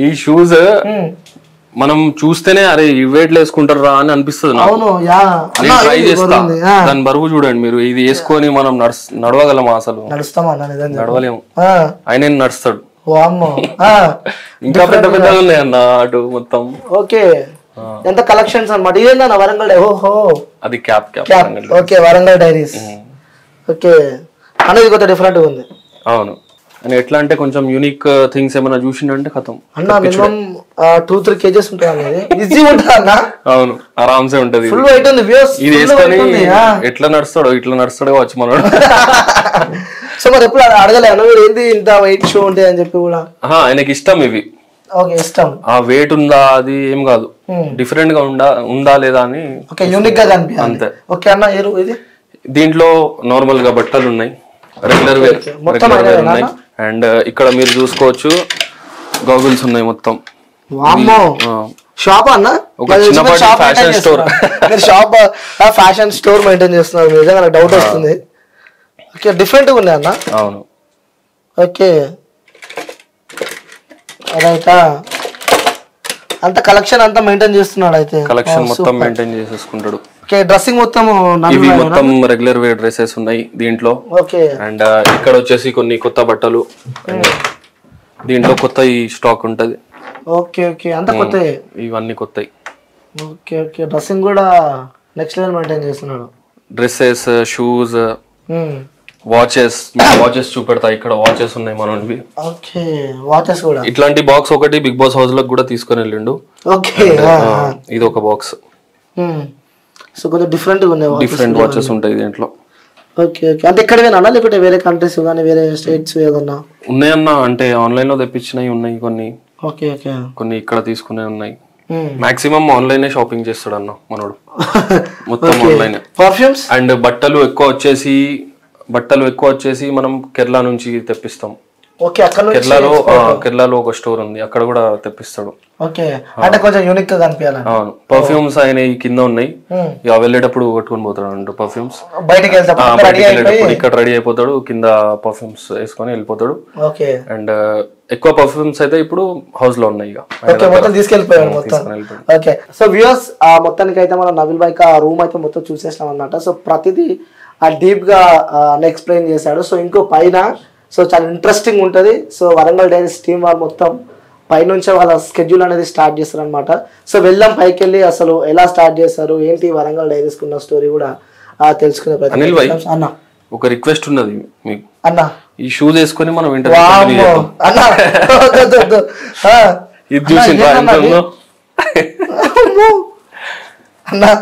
Speaker 4: ఈ షూస్ మనం చూస్తేనే అరే ఇవేట్లు వేసుకుంటారా అని అనిపిస్తుంది.
Speaker 1: అవును
Speaker 4: ట్రై చేస్తా. దాని బరువు చూడండి మీరు. ఇది వేసుకొని మనం నడవగలమా? అసలు
Speaker 1: నడుస్తామా?
Speaker 4: నడవలేము. ఆయన నడుస్తాడు.
Speaker 1: ఇంకా
Speaker 4: పెద్ద పెద్దగా ఉన్నాయి అన్న అటు మొత్తం.
Speaker 1: ఓకే. ఎంత కలెక్షన్స్ అన్నమాట. ఇదేందన్న వరంగల్? ఓహో
Speaker 4: అది cap.
Speaker 1: Okay Warangal diaries. Okay అనేది కొంచెం డిఫరెంట్ గా ఉంది.
Speaker 4: అవును. అని ఎట్లా అంటే కొంచెం యూనిక్ థింగ్స్ ఏమైనా చూసిండే ఖతం.
Speaker 1: అన్న మినిమం 2-3 kgs ఉంటుంది అనేది. ఈజీ ఉంటుంది అన్న.
Speaker 4: అవును ఆరామ్సే ఉంటది.
Speaker 1: ఫుల్ వెయిట్ ఉంది.
Speaker 4: ఇది వేసుకొని ఎట్లా నడుస్తాడో వచ్చి మనోడు.
Speaker 1: సో మరి ఎప్పుడు అడగలేను ఏంది ఇంత వెయిట్ షో ఉంటాయి అని చెప్పి కూడా?
Speaker 4: ఆయనకి ఇష్టం ఇవి.
Speaker 1: ఓకే ఇష్టం.
Speaker 4: ఆ వెయిట్ ఉందా అది ఏం కాదు, డిఫరెంట్ గా ఉందా లేదా అని.
Speaker 1: ఓకే యూనిక్ గా కనిపించాలి అంతే. ఓకే అన్న ఇది
Speaker 4: దీంట్లో నార్మల్ గా బట్టలు ఉన్నాయి, రెగ్యులర్ వేర్ ఉన్నాయి. అండ్ ఇక్కడ మీరు చూసుకోవచ్చు గాగుల్స్ ఉన్నాయి మొత్తం.
Speaker 1: షాప్ అన్న
Speaker 4: ఒక చిన్నపాటి fashion store.
Speaker 1: Shop fashion store maintain చేస్తున్నారు. నిజంగా నాకు డౌట్ వస్తుంది. ఓకే డిఫరెంట్ గా ఉన్నాయి అన్న.
Speaker 4: అవును.
Speaker 1: ఓకే రైటా. అంత కలెక్షన్ అంతా మెయింటైన్ చేస్తున్నాడు అయితే.
Speaker 4: కలెక్షన్ మొత్తం మెయింటైన్ చేసేసుకుంటాడు.
Speaker 1: ఓకే డ్రెస్సింగ్ మొత్తం
Speaker 4: ఇవి మొత్తం రెగ్యులర్ వేర్ డ్రెస్సెస్ ఉన్నాయి దీంట్లో.
Speaker 1: ఓకే.
Speaker 4: అండ్ ఇక్కడ వచ్చేసి కొన్ని కొత్త బట్టలు. దీంట్లో కొత్త ఈ స్టాక్ ఉంటది.
Speaker 1: ఓకే ఓకే అంత కొత్తవి.
Speaker 4: ఇవన్నీ కొత్తవి.
Speaker 1: Okay okay. డ్రెస్సింగ్ కూడా నెక్స్ట్ లెవెల్ మెయింటైన్ చేస్తున్నాడు.
Speaker 4: డ్రెస్సెస్, షూస్, వాచెస్ చూపెడతా. ఇక్కడ వాచెస్ ఉన్నాయి మనవి.
Speaker 1: ఓకే వాచెస్ కూడా.
Speaker 4: ఇట్లాంటి బాక్స్ ఒకటి బిగ్ బాస్ హౌస్ లో కూడా తీసుకొని వెళ్ళిండు.
Speaker 1: ఓకే
Speaker 4: ఇది ఒక బాక్స్.
Speaker 1: సో కొంచెం డిఫరెంట్
Speaker 4: డిఫరెంట్ వాచెస్ ఉంటాయి దీంట్లో.
Speaker 1: Okay okay. అంటే ఎక్కడైనా లేకపోతే వేరే కంట్రీస్ కానీ వేరే స్టేట్స్ ఏదన్నా
Speaker 4: ఉన్నాయన్నా? అంటే ఆన్లైన్ లో తెప్పించినవి ఉన్నాయి కొన్ని.
Speaker 1: Okay okay.
Speaker 4: కొన్ని ఇక్కడ తీసుకునే ఉన్నాయి. మాక్సిమం ఆన్లైన్ షాపింగ్ చేస్తాడు అన్న మనోడు. మొత్తం ఆన్లైన్.
Speaker 1: పర్ఫ్యూమ్స్ అండ్
Speaker 4: బట్టలు ఎక్కువ వచ్చేసి మనం కేరళ నుంచి తెప్పిస్తాం.
Speaker 1: ఓకే. అక్కడ
Speaker 4: కేరళలో ఒక స్టోర్ ఉంది, అక్కడ కూడా తెప్పిస్తాడు.
Speaker 1: ఓకే. అంటే కొంచెం యూనిక్ గా కనిపించాలి.
Speaker 4: అవును. పర్ఫ్యూమ్స్ ఆయన కింద ఉన్నాయి. ఇక వెళ్ళేటప్పుడు పట్టుకొని పోతాడు అంట పర్ఫ్యూమ్స్.
Speaker 1: బయటకి వెళ్ళేటప్పుడు
Speaker 4: ఇక్కడ రెడీ అయిపోతాడు, కింద పర్ఫ్యూమ్స్ వేసుకొని వెళ్ళిపోతాడు.
Speaker 1: ఓకే.
Speaker 4: అండ్ ఎక్కువ పర్ఫ్యూమ్స్ అయితే ఇప్పుడు హౌస్ లో ఉన్నాయి.
Speaker 1: మొత్తం తీసుకెళ్లిపోయాడు మొత్తం. ఓకే. సో వ్యూయర్స్ మొత్తానికి అయితే మనం నబీల్ భాయ్ ఆ రూమ్ అయితే మొత్తం చూసేసినాం అన్నమాట. సో ప్రతిదీ డీప్ గా ఎక్స్ప్లెయిన్ చేశాడు. సో ఇంకో పైన సో చాలా ఇంట్రెస్టింగ్ ఉంటుంది. సో వరంగల్ డైరీస్ టీమ్ వాళ్ళు మొత్తం పైనుంచే వాళ్ళ స్కెడ్యూల్ అనేది స్టార్ట్ చేస్తారు అనమాట. సో వెళ్దాం పైకి వెళ్ళి అసలు ఎలా స్టార్ట్ చేస్తారు ఏంటి వరంగల్ డైరీస్ కున్న స్టోరీ కూడా తెలుసుకునే ప్రయత్నం. అన్న
Speaker 4: ఒక రిక్వెస్ట్ ఉన్నది మీకు
Speaker 1: అన్న.
Speaker 4: ఈ షూస్ వేసుకొని మనం
Speaker 1: అన్న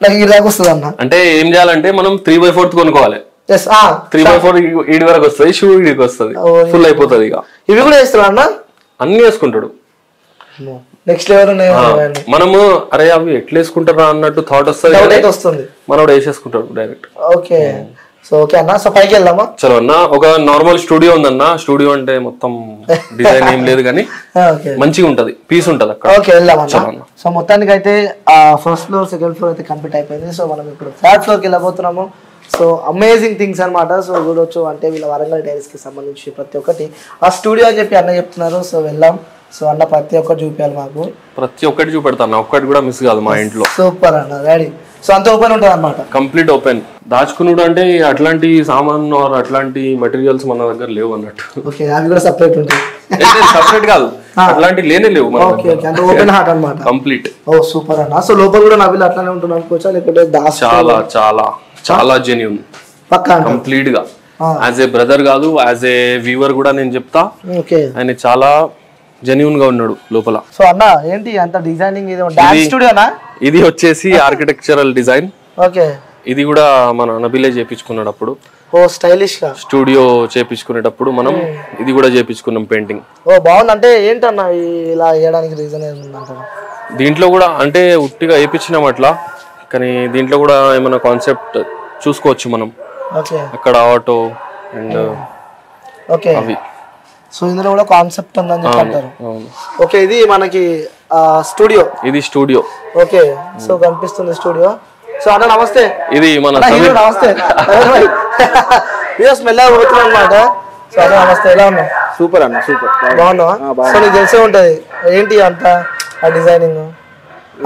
Speaker 1: నాకు ఇలాగ వస్తుంది అన్న.
Speaker 4: అంటే ఏం చేయాలంటే మనం 3/4 కొనుక్కోవాలి. 3/4 ఈడి వరకు వస్తుంది, షూ ఈడికి వస్తుంది, ఫుల్ అయిపోతుంది. ఇక
Speaker 1: ఇవి కూడా వేస్తాడు అన్న.
Speaker 4: అన్ని వేసుకుంటాడు.
Speaker 1: నెక్స్ట్ లెవెల్
Speaker 4: మనము అరే అవి ఎట్లా వేసుకుంటారా అన్నట్టు థాట్ వస్తుంది, మనోడు వేసేసుకుంటాడు డైరెక్ట్.
Speaker 1: ఓకే. సో ఓకే అన్న, సో పైకి వెళ్దామా?
Speaker 4: చలో అన్న, ఒక నార్మల్ స్టూడియో ఉందన్న. స్టూడియో అంటే మొత్తం డిజైన్ ఏం లేదు కానీ మంచిగా ఉంటది, పీస్ ఉంటది అక్కడ.
Speaker 1: ఓకే వెళ్దామన్నా. సో మొత్తానికి అయితే ఫస్ట్ ఫ్లోర్ సెకండ్ ఫ్లోర్ అయితే కంప్లీట్ అయిపోయింది. సో మనం ఇప్పుడు థర్డ్ ఫ్లోర్కి వెళ్ళబోతున్నాము. సో అమేజింగ్ థింగ్స్ అనమాట. సో చూడొచ్చు, అంటే వీళ్ళ వరంగల్ డైరీస్కి సంబంధించి ప్రతి ఒక్కటి ఆ స్టూడియో అని చెప్పి అన్న చెప్తున్నారు. సో వెళ్దాం. సో అన్న ప్రతి ఒక్కటి చూపించాలి మాకు,
Speaker 4: ప్రతి ఒక్కటి చూపెడతాను, ఒక్కటి కూడా మిస్ కాదు మా ఇంట్లో.
Speaker 1: సూపర్ అన్న, రెడీ. సో అంత ఓపెన్ ఉంటుంది అనమాట,
Speaker 4: కంప్లీట్ ఓపెన్. దాచుకున్నాడు అంటే అట్లాంటి సామాన్ ఆర్ అట్లాంటి మెటీరియల్స్ మన దగ్గర లేవు అన్నట్టు.
Speaker 1: ఓకే, అవి కూడా సపరేట్ ఉంటాయి.
Speaker 4: సపరేట్ కాదు, అట్లాంటి లేనే లేవు మన దగ్గర.
Speaker 1: ఓపెన్ హార్ట్ అన్నమాట,
Speaker 4: కంప్లీట్.
Speaker 1: ఓ సూపర్ అన్న. సో లోపల కూడా నవ్వులు అట్లానే ఉంటుంది అనుకోవచ్చా, లేకపోతే
Speaker 4: చాలా చాలా చాలా జెన్యూన్,
Speaker 1: పక్కా
Speaker 4: కంప్లీట్ గా. యాజ్ ఏ బ్రదర్ కాదు, యాజ్ ఏ వ్యూవర్ కూడా నేను చెప్తా, ఆయన చాలా జెన్యూన్ గా ఉన్నాడు లోపల.
Speaker 1: సో అన్న ఏంటి అంత డిజైనింగ్? ఇది డాన్స్ స్టూడియోనా?
Speaker 4: ఇది వచ్చేసి ఆర్కిటెక్చరల్ డిజైన్.
Speaker 1: ఓకే,
Speaker 4: ఇది కూడా మన నబిలే చేపించుకున్నాడు అప్పుడు.
Speaker 1: ఓ స్టైలిష్ గా
Speaker 4: స్టూడియో చేపించుకునేటప్పుడు మనం ఇది కూడా చేపించుకున్నాం పెయింటింగ్.
Speaker 1: ఓ బాగుంది. అంటే ఏంటన్నా ఇలా వేయడానికి రీజన్ ఏంటంటారు?
Speaker 4: దీంట్లో కూడా అంటే ఉట్టిగా వేయించినాం అట్లా, కానీ దీంట్లో కూడా ఏమైనా కాన్సెప్ట్ చూసుకోవచ్చు మనం.
Speaker 1: ఓకే,
Speaker 4: అక్కడ ఆటో అండ్
Speaker 1: ఓకే
Speaker 4: అవి.
Speaker 1: సో ఇందులో కూడా కాన్సెప్ట్ ఉందని చెప్పి అంటారు. ఓకే, ఇది మనకి స్టూడియో.
Speaker 4: ఇది స్టూడియో.
Speaker 1: ఓకే, సో కనిపిస్తుంది స్టూడియో. సో అన్న నమస్తే.
Speaker 4: ఇది మన
Speaker 1: నమస్తే స్మెల్ పోతుంది అనమాట. సో అన్న నమస్తే, ఎలా ఉన్నావు?
Speaker 3: సూపర్ అన్న, సూపర్.
Speaker 1: బాగున్నావా? సో నీకు తెలిసే ఉంటది ఏంటి అంత ఆ డిజైనింగ్.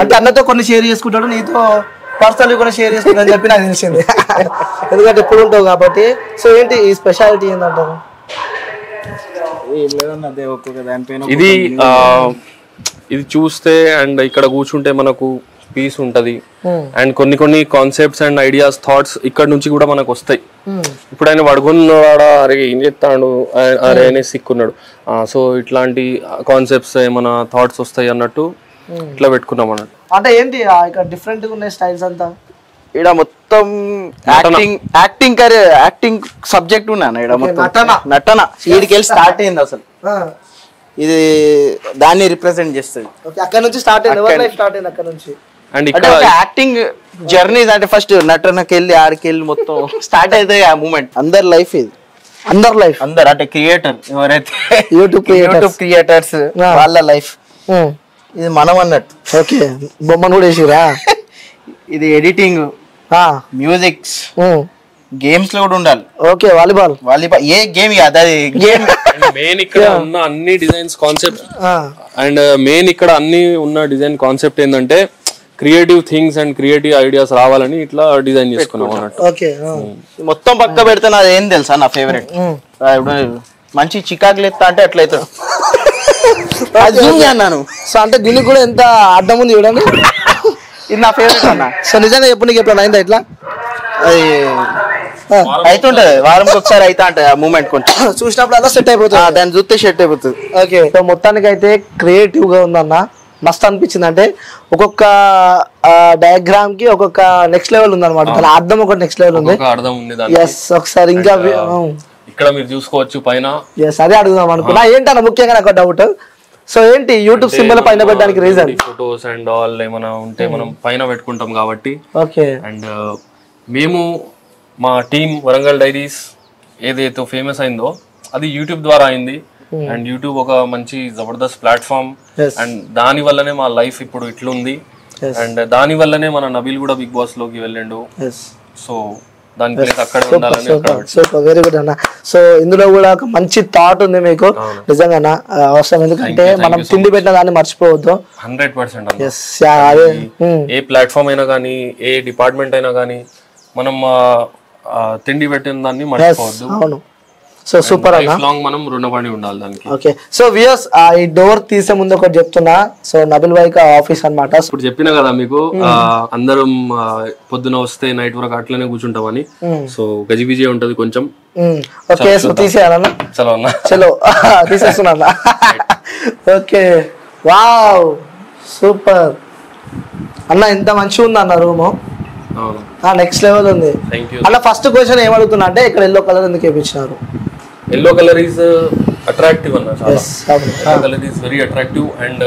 Speaker 1: అంటే అన్నతో కొన్ని షేర్ చేసుకుంటాడు, నీతో పర్సనల్ కూడా షేర్ చేసుకుంటా చెప్పి నాకు తెలిసింది, ఎందుకంటే ఎప్పుడు ఉంటావు కాబట్టి. సో ఏంటి ఈ స్పెషాలిటీ ఏంటంటారు?
Speaker 4: ఇది ఇది చూస్తే అండ్ ఇక్కడ కూర్చుంటే మనకు పీస్ ఉంటది. అండ్ కొన్ని కొన్ని కాన్సెప్ట్స్ అండ్ ఐడియాస్, థాట్స్ ఇక్కడ నుంచి కూడా మనకు వస్తాయి. ఇప్పుడు ఆయన పడుకున్నాడా, అరే ఏం చెప్తాడు, అరే అనే సిక్కున్నాడు. సో ఇట్లాంటి కాన్సెప్ట్స్ ఏమైనా థాట్స్ వస్తాయి అన్నట్టు ఇట్లా పెట్టుకున్నాం అన్నట్టు.
Speaker 1: అంటే ఏంటి ఇక్కడ డిఫరెంట్ గా ఉన్నాయి స్టైల్స్ అంతా?
Speaker 5: ఇక్కడ మొత్తం యాక్టింగ్ సబ్జెక్ట్ ఉన్నాను. ఇక్కడ మొత్తం నటన వీడికెళ్ళి స్టార్ట్ అయింది అసలు. ఇది దాన్ని రిప్రజెంట్ చేస్తుంది.
Speaker 1: అక్కడ నుంచి స్టార్ట్ అయింది అక్కడ నుంచి.
Speaker 4: అండ్
Speaker 5: అంటే యాక్టింగ్ జర్నీ అంటే ఫస్ట్ నటనకి వెళ్ళి ఆడికి వెళ్ళి మొత్తం స్టార్ట్ అయితే ఆ మూమెంట్. అందరి లైఫ్ ఇది, అందరు అంటే క్రియేటర్ ఎవరైతే యూట్యూబ్ క్రియేటర్స్ వాళ్ళ లైఫ్ ఇది మనం అన్నట్టు.
Speaker 1: ఓకే, బొమ్మను కూడా వేసిరా?
Speaker 5: ఇది ఎడిటింగ్, మ్యూజిక్స్, గేమ్స్ లో కూడా ఉండాలి.
Speaker 1: ఓకే, వాలీబాల్
Speaker 5: ఏ గేమ్ కాదు, అది గేమ్.
Speaker 4: మెయిన్ ఇక్కడ ఉన్న అన్ని డిజైన్స్ కాన్సెప్ట్ అండ్ మెయిన్ ఇక్కడ అన్ని ఉన్న డిజైన్ కాన్సెప్ట్ ఏంటంటే creative things and creative ideas రావాలని ఇట్లా డిజైన్ చేసుకున్నాం అన్నట్టు.
Speaker 1: ఓకే,
Speaker 5: మొత్తం పక్క పెడితే నాది ఏం తెలుసా, నా ఫేవరెట్ మంచి చికాకులు ఎత్తా అంటే అట్లయితే అన్నాను.
Speaker 1: సో అంటే దీనికి కూడా ఎంత అడ్డం ఉంది చూడండి.
Speaker 5: ఇది నా ఫేవరెట్ అన్న.
Speaker 1: సో నిజంగా చెప్పు, నీకు ఎప్పుడు అయిందా ఇట్లా?
Speaker 5: అది అవుతుంటది, వారంకి ఒకసారి అయితే అంటది ఆ మూమెంట్. కొంచెం
Speaker 1: చూసినప్పుడు అలా సెట్ అయిపోతుంది,
Speaker 5: దాన్ని చూస్తే సెట్ అయిపోతుంది.
Speaker 1: ఓకే, సో మొత్తానికి అయితే క్రియేటివ్ గా ఉందన్న, మస్తు అనిపించింది. అంటే ఒక్కొక్క డయాగ్రామ్ కి ఒక్కొక్క నెక్స్ట్ లెవెల్ ఉంది అనమాట, దాని అర్థం ఒక నెక్స్ట్ లెవెల్ ఉంది. ఎస్, ఒకసారి ఇంకా
Speaker 4: ఇక్కడ మీరు చూసుకోవచ్చు పైన.
Speaker 1: ఎస్, అదే అడుగుదాం అనుకున్నా. ఏంటన్నా ముఖ్యంగా నాకు డౌట్, సో ఏంటి యూట్యూబ్ సింబల్ పైన పెట్టడానికి రీజన్?
Speaker 4: ఫోటోస్ అండ్ ఆల్ ఏమైనా ఉంటే మనం పైన పెట్టుకుంటాం కాబట్టి.
Speaker 1: ఓకే,
Speaker 4: అండ్ మేము మా టీమ్ వరంగల్ డైరీస్ ఏదైతే ఫేమస్ అయిందో అది యూట్యూబ్ ద్వారా అయింది. అండ్ యూట్యూబ్ ఒక మంచి జబర్దస్త్ ప్లాట్ఫామ్, అండ్ దాని వల్లనే మా లైఫ్ ఇప్పుడు ఇట్లుంది. అండ్ దాని వల్లనే మన నబీల్ కూడా బిగ్ బాస్ లోకి వెళ్ళిండు. సో దాని ప్లేస్ అక్కడ ఉండాలని.
Speaker 1: సూపర్, వెరీ గుడ్ అన్న. సో ఇందులో కూడా ఒక మంచి థాట్ ఉంది మీకు నిజంగా అవసరం, ఎందుకంటే మనం తిండి పెట్టిన దాన్ని మర్చిపోవద్దు.
Speaker 4: 100%. ఏ ప్లాట్ఫామ్ అయినా కానీ, ఏ డిపార్ట్మెంట్ అయినా కానీ మనం తిండి పెట్టిన దాన్ని మర్చిపోవద్దు.
Speaker 1: అవును, సో సూపర్ అన్న,
Speaker 4: మనం రుణపడి ఉండాలి దానికి.
Speaker 1: ఓకే, సో వ్యూయర్స్ ఈ డోర్ తీసే ముందు ఒకటి చెప్తున్నా. సో నబిల్ భాయ్ ఆఫీస్ అన్నమాట.
Speaker 4: ఇప్పుడు చెప్పినా కదా మీకు, అందరం పొద్దున వస్తే నైట్ వరకు అట్లనే కూర్చుంటామని. సో గజిబిజి ఉంటది కొంచెం.
Speaker 1: ఓకే, సో తీసేయాలన్నా?
Speaker 4: చలో అన్న,
Speaker 1: చలో తీసేస్తున్నా. ఓకే, వావ్ సూపర్ అన్న, ఎంత మంచిగా ఉంది అన్న రూమ్. నెక్స్ట్ లెవెల్ ఉంది అన్న. ఫస్ట్ క్వశ్చన్ ఏం అడుగుతున్నా అంటే, ఇక్కడ ఎల్లో కలర్ ఎందుకు వేయించినారు?
Speaker 4: ఎల్లో కలర్ ఈజ్ అట్రాక్టివ్ అన్న, చాలా. Yellow colour is very attractive. And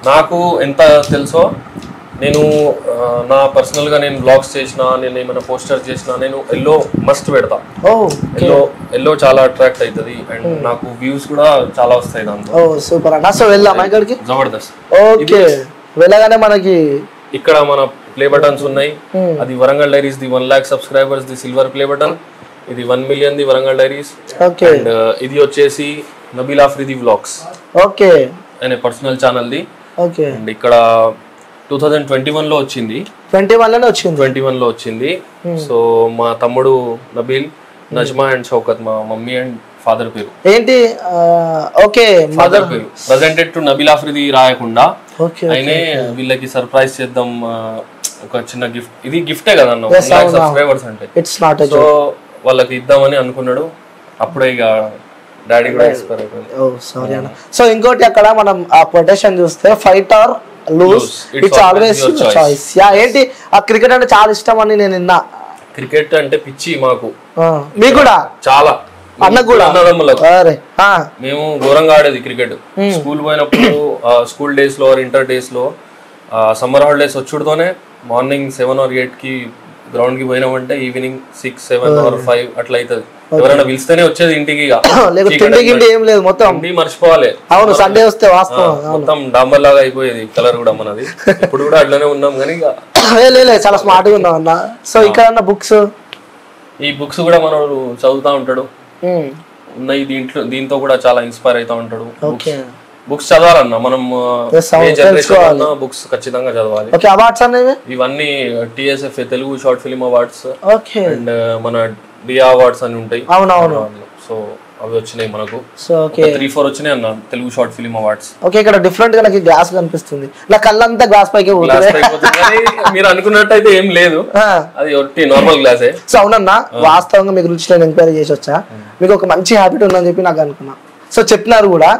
Speaker 4: నాకు ఎంత తెలుసో నేను నా పర్సనల్ గా నేను బ్లాగ్స్ చేసినా, నేను ఏమైనా పోస్టర్ చేసినా, నేను ఎల్లో మస్ట్ పెడతా. ఎల్లో చాలా అట్రాక్ట్ అవుతుంది అండ్ నాకు వ్యూస్ కూడా చాలా వస్తాయి దాంతో.
Speaker 1: సూపర్ అన్న. సో వెళ్దాం ఇక్కడికి.
Speaker 4: జబర్దస్త్.
Speaker 1: ఓకే, వెళ్ళగానే మనకి
Speaker 4: ఇక్కడ మన ప్లే బటన్స్ ఉన్నాయి. అది Warangal diaries the 1 lakh subscribers the silver play button, ఇది 1 million the Warangal diaries. And ఇది వచ్చేసి నబీల్ ఆఫ్రిది వ్లాగ్స్
Speaker 1: ఓకే
Speaker 4: అనే personal channel the.
Speaker 1: Okay,
Speaker 4: and ఇక్కడ 2021 లో వచ్చింది.
Speaker 1: 21
Speaker 4: లో వచ్చింది. సో మా తమ్ముడు నబీల్, నజ్మా అండ్ షౌకత్, మా మమ్మీ అండ్ ఫాదర్ పేరు
Speaker 1: ఏంటి? ఓకే,
Speaker 4: ఫాదర్ పేరు ప్రజెంటెడ్ టు నబీల్ ఆఫ్రిది రాయకుండా అయినే వీళ్ళకి సర్ప్రైజ్ చేద్దాం, ఒక చిన్న గిఫ్ట్. ఇది గిఫ్టే కదా అన్న, 1 lakh సబ్స్క్రైబర్స్ అంటే. సో వాళ్ళకి ఇద్దామని అనుకున్నాడు. అప్పుడే ఇక డాడీ కూడా ఎక్స్పైర్ అయిపోయింది.
Speaker 1: సో ఇంకోటి అక్కడ మనం ఆ కొటేషన్ చూస్తే fight or lose it's always your choice. ఏంటి ఆ క్రికెట్ అంటే చాలా ఇష్టం అని నేను విన్నా.
Speaker 4: క్రికెట్ అంటే పిచ్చి మాకు.
Speaker 1: మీకు కూడా?
Speaker 4: చాలా.
Speaker 1: అన్న కూడా?
Speaker 4: మేము ఘోరంగా ఆడేది క్రికెట్. స్కూల్ పోయినప్పుడు, స్కూల్ డేస్ లో, ఇంటర్ డేస్ లో, సమ్మర్ హాలిడేస్ వచ్చుడుతోనే మార్నింగ్ 7 or 8 కి గ్రౌండ్ కి పోయినామంటే ఈవినింగ్ 6, 7 or 5 అట్లా అవుతుంది. ఎవరైనా పిలిస్తేనే వచ్చేది ఇంటికి.
Speaker 1: మొత్తం
Speaker 4: మర్చిపోవాలి.
Speaker 1: అవును, సండే వస్తే
Speaker 4: మొత్తం డాంబర్ లాగా అయిపోయేది కలర్ కూడా మనది. ఇప్పుడు కూడా అట్లనే ఉన్నాం కానీ
Speaker 1: చాలా స్మార్ట్ గా ఉన్నాం అన్న. సో ఇక్కడ బుక్స్,
Speaker 4: ఈ బుక్స్ కూడా మనోడు చదువుతా ఉంటాడు. ఉన్నాయి దీంతో కూడా చాలా ఇన్స్పైర్ అవుతా ఉంటాడు. బుక్స్ చదవాలన్నా మనం, బుక్స్ ఖచ్చితంగా చదవాలి. ఇవన్నీ TSF Telugu short film awards and మన డియా అవార్డ్స్ అని ఉంటాయి. సో అవి వచ్చినాయి మనకు. 3-4 వచ్చినాయి అన్న Telugu short film awards.
Speaker 1: Okay, ఇక్కడ డిఫరెంట్ గా నాకు గ్లాస్ కనిపిస్తుంది. నా కళ్ళంతా గ్లాస్ పైకి
Speaker 4: మీరు అనుకున్నట్టయితే ఏం లేదు, అది ఒట్టి నార్మల్ గ్లాసే.
Speaker 1: సో అవునన్నా, వాస్తవంగా మీ గురించి నేను ఎంక్వైరీ చేసి వచ్చా. మీకు ఒక మంచి హ్యాబిట్ ఉందని చెప్పి నాకు అనుకున్నా. సో చెప్పినారు కూడా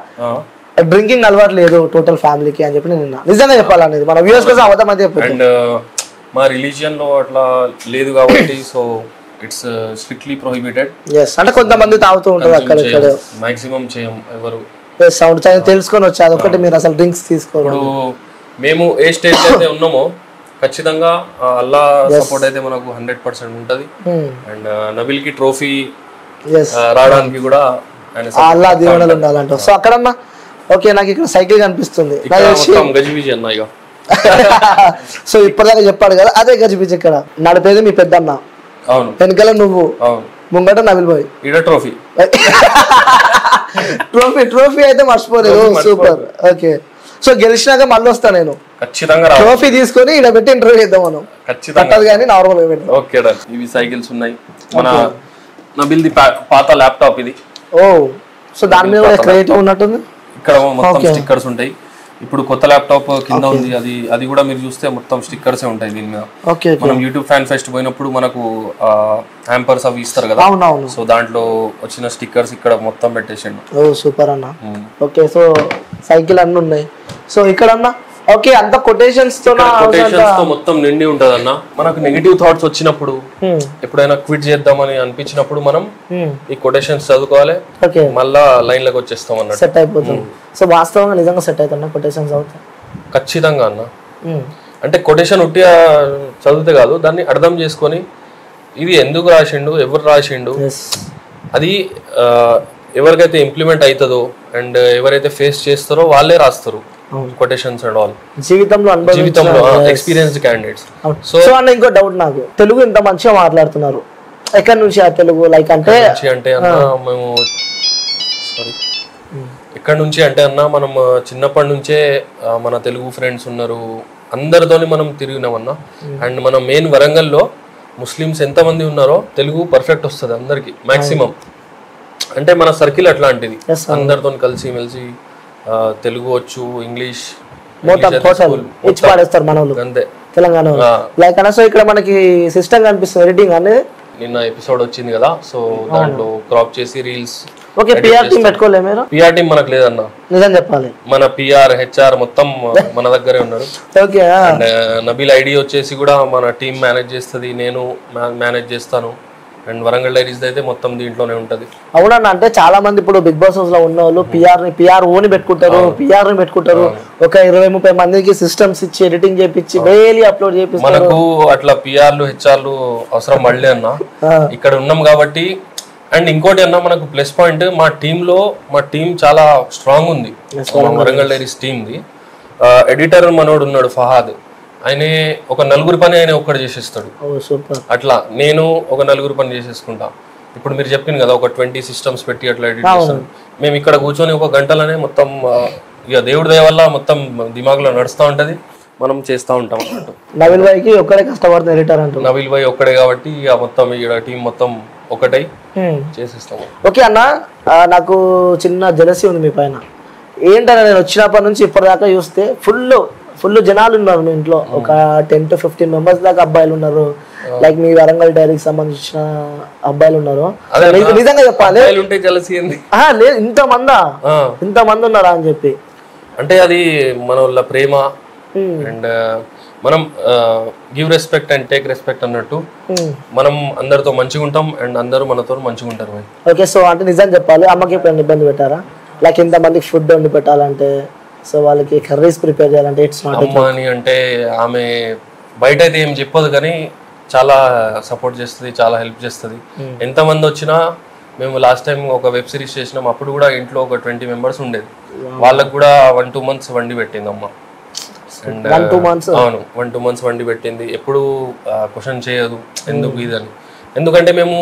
Speaker 1: డ్రింకింగ్ అలవాటు లేదు టోటల్ ఫ్యామిలీకి అని చెప్పి నేను నిజంగా చెప్పాలనేది మన వ్యూవర్స్ కోసం అబద్ధం అయితే చెప్పాను.
Speaker 4: అండ్ మా రిలీజియన్ లో అట్లా లేదు కాబట్టి సో ఇట్స్ స్ట్రిక్ట్లీ ప్రొహిబిటెడ్.
Speaker 1: అంటే కొంతమంది తాగుతూ ఉంటారు అక్కడ ఇక్కడ.
Speaker 4: మాక్సిమం చేయం ఎవరు.
Speaker 1: సౌండ్ తెలుసుకొని వచ్చి అదొకటి మీరు అసలు డ్రింక్స్ తీసుకోరు.
Speaker 4: మేము ఏ స్టేజ్ అయితే ఉన్నామో ఖచ్చితంగా అల్లా సపోర్ట్ అయితే మనకు 100% ఉంటది. అండ్ నబీల్ కి ట్రోఫీ రావడానికి కూడా
Speaker 1: అల్లా దీవెనలు ఉండాలంట. సో అక్కడన్నా ఓకే, నాకు ఇక్కడ సైకిల్ కనిపిస్తుంది. సో ఇప్పటిదాకా చెప్పాడు కదా, అదే గజిబిజి. ఇక్కడ నడిపేది మీ పెద్దన్న, వెనకాల నువ్వు, ముంగట నబీల్ బాయ్.
Speaker 4: ట్రోఫీ
Speaker 1: ట్రోఫీ ట్రోఫీ అయితే మర్చిపోలేదు. సూపర్. ఓకే, సో గెలిచినాక మళ్ళీ వస్తా నేను
Speaker 4: ఖచ్చితంగా.
Speaker 1: ట్రోఫీ తీసుకొని ఇక్కడ పెట్టి ఇంటర్వ్యూ చేద్దాం మనం. ఖచ్చితంగా కానీ నార్మల్ గా పెడతాం.
Speaker 4: ఓకే, ఇవి సైకిల్స్ ఉన్నాయి. మన నబీల్ ది పాత ల్యాప్టాప్ ఇది.
Speaker 1: ఓ, సో దాని మీద క్రియేటివ్ ఉన్నట్టుంది.
Speaker 4: ఇక్కడ మొత్తం స్టిక్కర్స్ ఉంటాయి. ఇప్పుడు కొత్త ల్యాప్టాప్ కింద ఉంది, అది కూడా మీరు చూస్తే మొత్తం స్టిక్కర్సే ఉంటాయి దీని మీద. మనం యూట్యూబ్ ఫ్యాన్ ఫెస్ట్ పోయినప్పుడు మనకు హ్యాంపర్స్ అవి ఇస్తారు కదా, సో దాంట్లో వచ్చిన స్టిక్కర్స్ ఇక్కడ మొత్తం పెట్టేసిండు.
Speaker 1: ఓ సూపర్ అన్న. ఓకే, సో సైకిల్ అన్ని ఉన్నాయి. సో ఇక్కడ అన్న ఓకే, అంత కొటేషన్స్ తో
Speaker 4: మొత్తం నిండి ఉంటది అన్న. మనకు నెగిటివ్ థాట్స్ వచ్చినప్పుడు, ఎప్పుడైనా క్విట్ చేద్దామని అనిపించినప్పుడు మనం ఈ కొటేషన్స్ చదువుకోవాలి, మళ్ళా లైన్ లకు వచ్చేస్తాం అన్నట్టు,
Speaker 1: సెట్ అయిపోతుంది. సో వాస్తవంగా నిజంగా సెట్ అవుతుంది కొటేషన్స్ అవుతాయి
Speaker 4: ఖచ్చితంగా అన్న. అంటే కొటేషన్ ఉట్టిగా చదివితే కాదు, దాన్ని అర్థం చేసుకొని ఇది ఎందుకు రాసిండు, ఎవరు రాసిండు, అది ఎవరికైతే ఇంప్లిమెంట్ అవుతుందో అండ్ ఎవరైతే ఫేస్ చేస్తారో వాళ్ళే రాస్తారు కొటేషన్స్ అండ్ ఆల్. జీవితంలో ఎక్స్పీరియన్స్డ్ క్యాండిడేట్స్.
Speaker 1: సో అన్న ఇంకో డౌట్ నాకు, తెలుగు ఇంత మంచిగా మాట్లాడుతున్నారు, ఎక్కడి నుంచి ఆ తెలుగు? లైక్ అంటే
Speaker 4: అన్న మేము ఎక్కడి నుంచి అంటే అన్న మనం చిన్నప్పటి నుంచే మన తెలుగు ఫ్రెండ్స్ ఉన్నారు, అందరితోని మనం తిరిగినామన్నా. అండ్ మనం మెయిన్ వరంగల్లో ముస్లిమ్స్ ఎంతమంది ఉన్నారో తెలుగు పర్ఫెక్ట్ వస్తుంది అందరికి మాక్సిమం. అంటే మన సర్కిల్ అట్లాంటిది, అందరితో కలిసి మెలిసి తెలుగు వచ్చు, ఇంగ్లీష్
Speaker 1: అంతే తెలంగాణ. లైక్ అన్న సో ఇక్కడ మనకి సిస్టమ్ కనిపిస్తుంది ఎడిటింగ్ అనేది.
Speaker 4: నిన్న ఎపిసోడ్ వచ్చింది కదా, సో దాంట్లో క్రాప్ చేసి రీల్స్.
Speaker 1: ఓకే, పిఆర్ టీం పెట్టుకోలే మీరు?
Speaker 4: పిఆర్ టీం మనకు లేదన్న,
Speaker 1: నిజం చెప్పాలి.
Speaker 4: మన పిఆర్ హెచ్ఆర్ మొత్తం మన దగ్గరే ఉన్నారు.
Speaker 1: ఓకే,
Speaker 4: అండ్ నబీల్ ఐడి వచ్చేసి కూడా మన టీం మేనేజ్ చేస్తుంది, నేను మేనేజ్ చేస్తాను. అండ్ వరంగల్ డైరీస్ అయితే మొత్తం దీంట్లోనే ఉంటది.
Speaker 1: అవునన్నా, అంటే చాలా మంది ఇప్పుడు బిగ్ బాస్ హౌస్ లో ఉన్న వాళ్ళు పిఆర్ ఓని పెట్టుకుంటారు, పిఆర్ ని పెట్టుకుంటారు. ఒక 20-30 మందికి సిస్టమ్స్ ఇచ్చి ఎడిటింగ్ చేపించి డైలీ అప్లోడ్ చేపిస్తారు.
Speaker 4: మనకు అట్లా పిఆర్లు హెచ్ఆర్లు అవసరం మళ్ళీ అన్న ఇక్కడ ఉన్నాం కాబట్టి. అండ్ ఇంకోటి అన్న మనకు ప్లస్ పాయింట్ మా టీం చాలా స్ట్రాంగ్ ఉంది. వరంగల్ డైరీస్ టీమ్ది ఎడిటర్ మనోడు ఉన్నాడు ఫహాద్, ఆయనే ఒక 4 పని ఆయన ఒక్కడు చేసేస్తాడు. అట్లా నేను ఒక 4 పని చేసేసుకుంటా. ఇప్పుడు మీరు చెప్పింది కదా ఒక 20 సిస్టమ్స్ పెట్టి అట్లా ఎడిట్ చేస్తాను. మేము ఇక్కడ కూర్చొని ఒక గంటలోనే మొత్తం ఇక దేవుడి దయ వల్ల మొత్తం దిమాగ్లో నడుస్తూ ఉంటది, మనం చేస్తూ ఉంటాం అన్నట్టు.
Speaker 1: నవీల్ భాయ్కి ఒక్కడే కష్టపడుతుంది ఎడిటర్ అంటూ.
Speaker 4: నవీల్ భాయ్ ఒక్కడే కాబట్టి ఇక మొత్తం ఇక్కడ టీం మొత్తం ఒకటై చేసేస్తాము.
Speaker 1: ఓకే అన్న, నాకు చిన్న జెలసీ ఉంది మీ పైన. ఏంటన్నా, నేను వచ్చినప్పటి నుంచి ఇప్పటిదాకా చూస్తే ఫుల్ జనాలు ఉన్నారు మీ ఇంట్లో. ఒక 10 to 15 మెంబర్స్ దాకా అబ్బాయిలు ఉన్నారు. లైక్ మీ వరంగల్ డైరీకి సంబంధించిన అబ్బాయిలు ఉన్నారు. నిజంగా చెప్పాలి లేదు ఇంతమంది ఉన్నారా అని చెప్పి.
Speaker 4: అంటే అది మన వాళ్ళ ప్రేమ. అండ్ మనం give respect and take respect అన్నట్టు మనం అందరితో మంచిగా ఉంటాం అండ్ అందరూ మనతో మంచిగా ఉంటారు.
Speaker 1: ఓకే, సో అంటే నిజం చెప్పాలి, అమ్మకి ఎప్పుడైనా ఇబ్బంది పెట్టారా? లైక్ ఇంతమందికి ఫుడ్ వండి పెట్టాలంటే, సో వాళ్ళకి కర్రీస్ ప్రిపేర్ చేయాలంటే ఇట్స్ నాట్
Speaker 4: అమ్మ అని అంటే ఆమె బయట అయితే ఏం చెప్పదు కానీ చాలా సపోర్ట్ చేస్తుంది, చాలా హెల్ప్ చేస్తుంది. ఎంతమంది వచ్చినా మేము లాస్ట్ టైం ఒక వెబ్ సిరీస్ చేసినాం, అప్పుడు కూడా ఇంట్లో ఒక 20 మెంబర్స్ ఉండేది. వాళ్ళకు కూడా 1-2 months వండి పెట్టింది అమ్మ. అండ్ అవును 1-2 months వండి పెట్టింది. ఎప్పుడు క్వశ్చన్ చేయదు ఎందుకు ఇదని, ఎందుకంటే మేము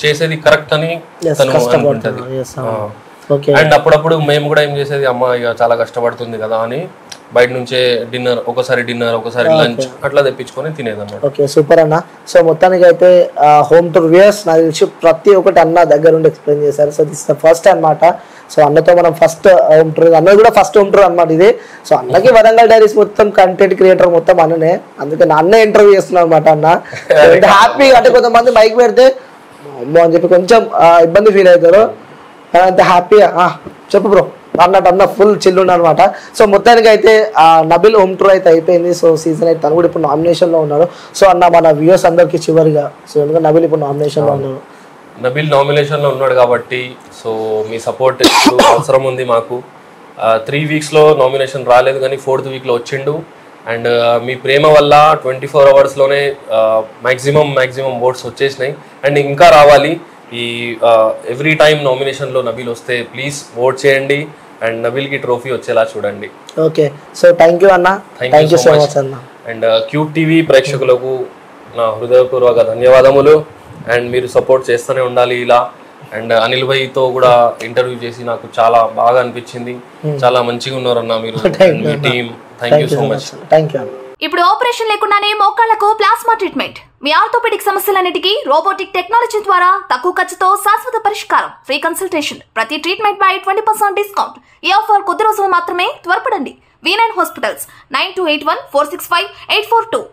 Speaker 4: చేసేది కరెక్ట్ అని తను అనుకుంటది. అండ్ అప్పుడప్పుడు మేము కూడా ఏం చేసేది, అమ్మ ఇక చాలా కష్టపడుతుంది కదా అని బయట నుంచే ఒకసారి డిన్నర్ ఒకసారి లంచ్ అట్లా తెప్పించుకొని తినేది అన్నమాట.
Speaker 1: ఓకే, సూపర్ అన్న. సో మొత్తానికి అయితే హోమ్ టూర్ వ్యూయర్స్ నాకు తెలిసి ప్రతి ఒక్కటి అన్న దగ్గర ఉండి ఎక్స్ప్లెయిన్ చేశారు. సో దిస్ ద ఫస్ట్ అన్నమాట. సో అన్నతో మనం ఫస్ట్ హోమ్ టూర్, అన్న కూడా ఫస్ట్ హోమ్ టూర్ అనమాట ఇది. సో అన్నకి వరంగల్ డైరీస్ మొత్తం కంటెంట్ క్రియేటర్ మొత్తం అన్ననే, అందుకే అన్న ఇంటర్వ్యూ చేస్తున్నాను అనమాట. అన్న హ్యాపీగా, అంటే కొంతమంది మైక్ పెడితే అమ్మో అని చెప్పి కొంచెం ఇబ్బంది ఫీల్ అవుతారు. అంత హ్యాపీగా చెప్పు బ్రో అన్న ఫుల్ చిల్లుండు అనమాట. సో మొత్తానికి అయితే నబిల్ హోమ్ టూర్ అయితే అయిపోయింది. సో సీజన్ 8 తను కూడా ఇప్పుడు నామినేషన్లో ఉన్నాడు. సో అన్న మన వ్యూయర్స్ అందరికి చివరిగా, సో ఎందుకంటే నబిల్ ఇప్పుడు నామినేషన్లో ఉన్నాడు.
Speaker 4: నబిల్ నామినేషన్లో ఉన్నాడు కాబట్టి సో మీ సపోర్ట్ ఇప్పుడు అవసరం ఉంది మాకు. 3 weeksలో నామినేషన్ రాలేదు కానీ 4th weekలో వచ్చిండు. అండ్ మీ ప్రేమ వల్ల 24 hours-లోనే మ్యాక్సిమం ఓట్స్ వచ్చేసినాయి అండ్ ఇంకా రావాలి. ఈ ఎవ్రీ టైం నామినేషన్లో నబిల్ వస్తే ప్లీజ్ ఓట్ చేయండి అండ్ నబిల్కి ట్రోఫీ వచ్చేలా చూడండి.
Speaker 1: ఓకే, సో థ్యాంక్ యూ అన్న. థ్యాంక్ యూ సో మచ్ అన్న.
Speaker 4: అండ్ క్యూబ్ టీవీ ప్రేక్షకులకు నా హృదయపూర్వక ధన్యవాదములు. అండ్ మీరు సపోర్ట్ చేస్తూనే ఉండాలి ఇలా. అండ్ అనిల్ భాయ్తో కూడా ఇంటర్వ్యూ చేసి నాకు చాలా బాగా అనిపించింది. చాలా మంచిగా ఉన్నారన్న మీరు, మీ team. Thank you so much.
Speaker 1: Thank you.
Speaker 6: ఇప్పుడు ఆపరేషన్ లేకుండానే మోకాళ్లకు ప్లాస్మా ట్రీట్మెంట్. మీ ఆర్థోపెడిక్ సమస్యలన్నిటికీ రోబోటిక్ టెక్నాలజీ ద్వారా తక్కువ ఖర్చుతో శాశ్వత పరిష్కారం. Free consultation. ప్రతి ట్రీట్మెంట్ పై 20% డిస్కౌంట్. ఈ ఆఫర్ కొద్ది రోజులు మాత్రమే. త్వరపడండి. V9 hospitals 9281465842.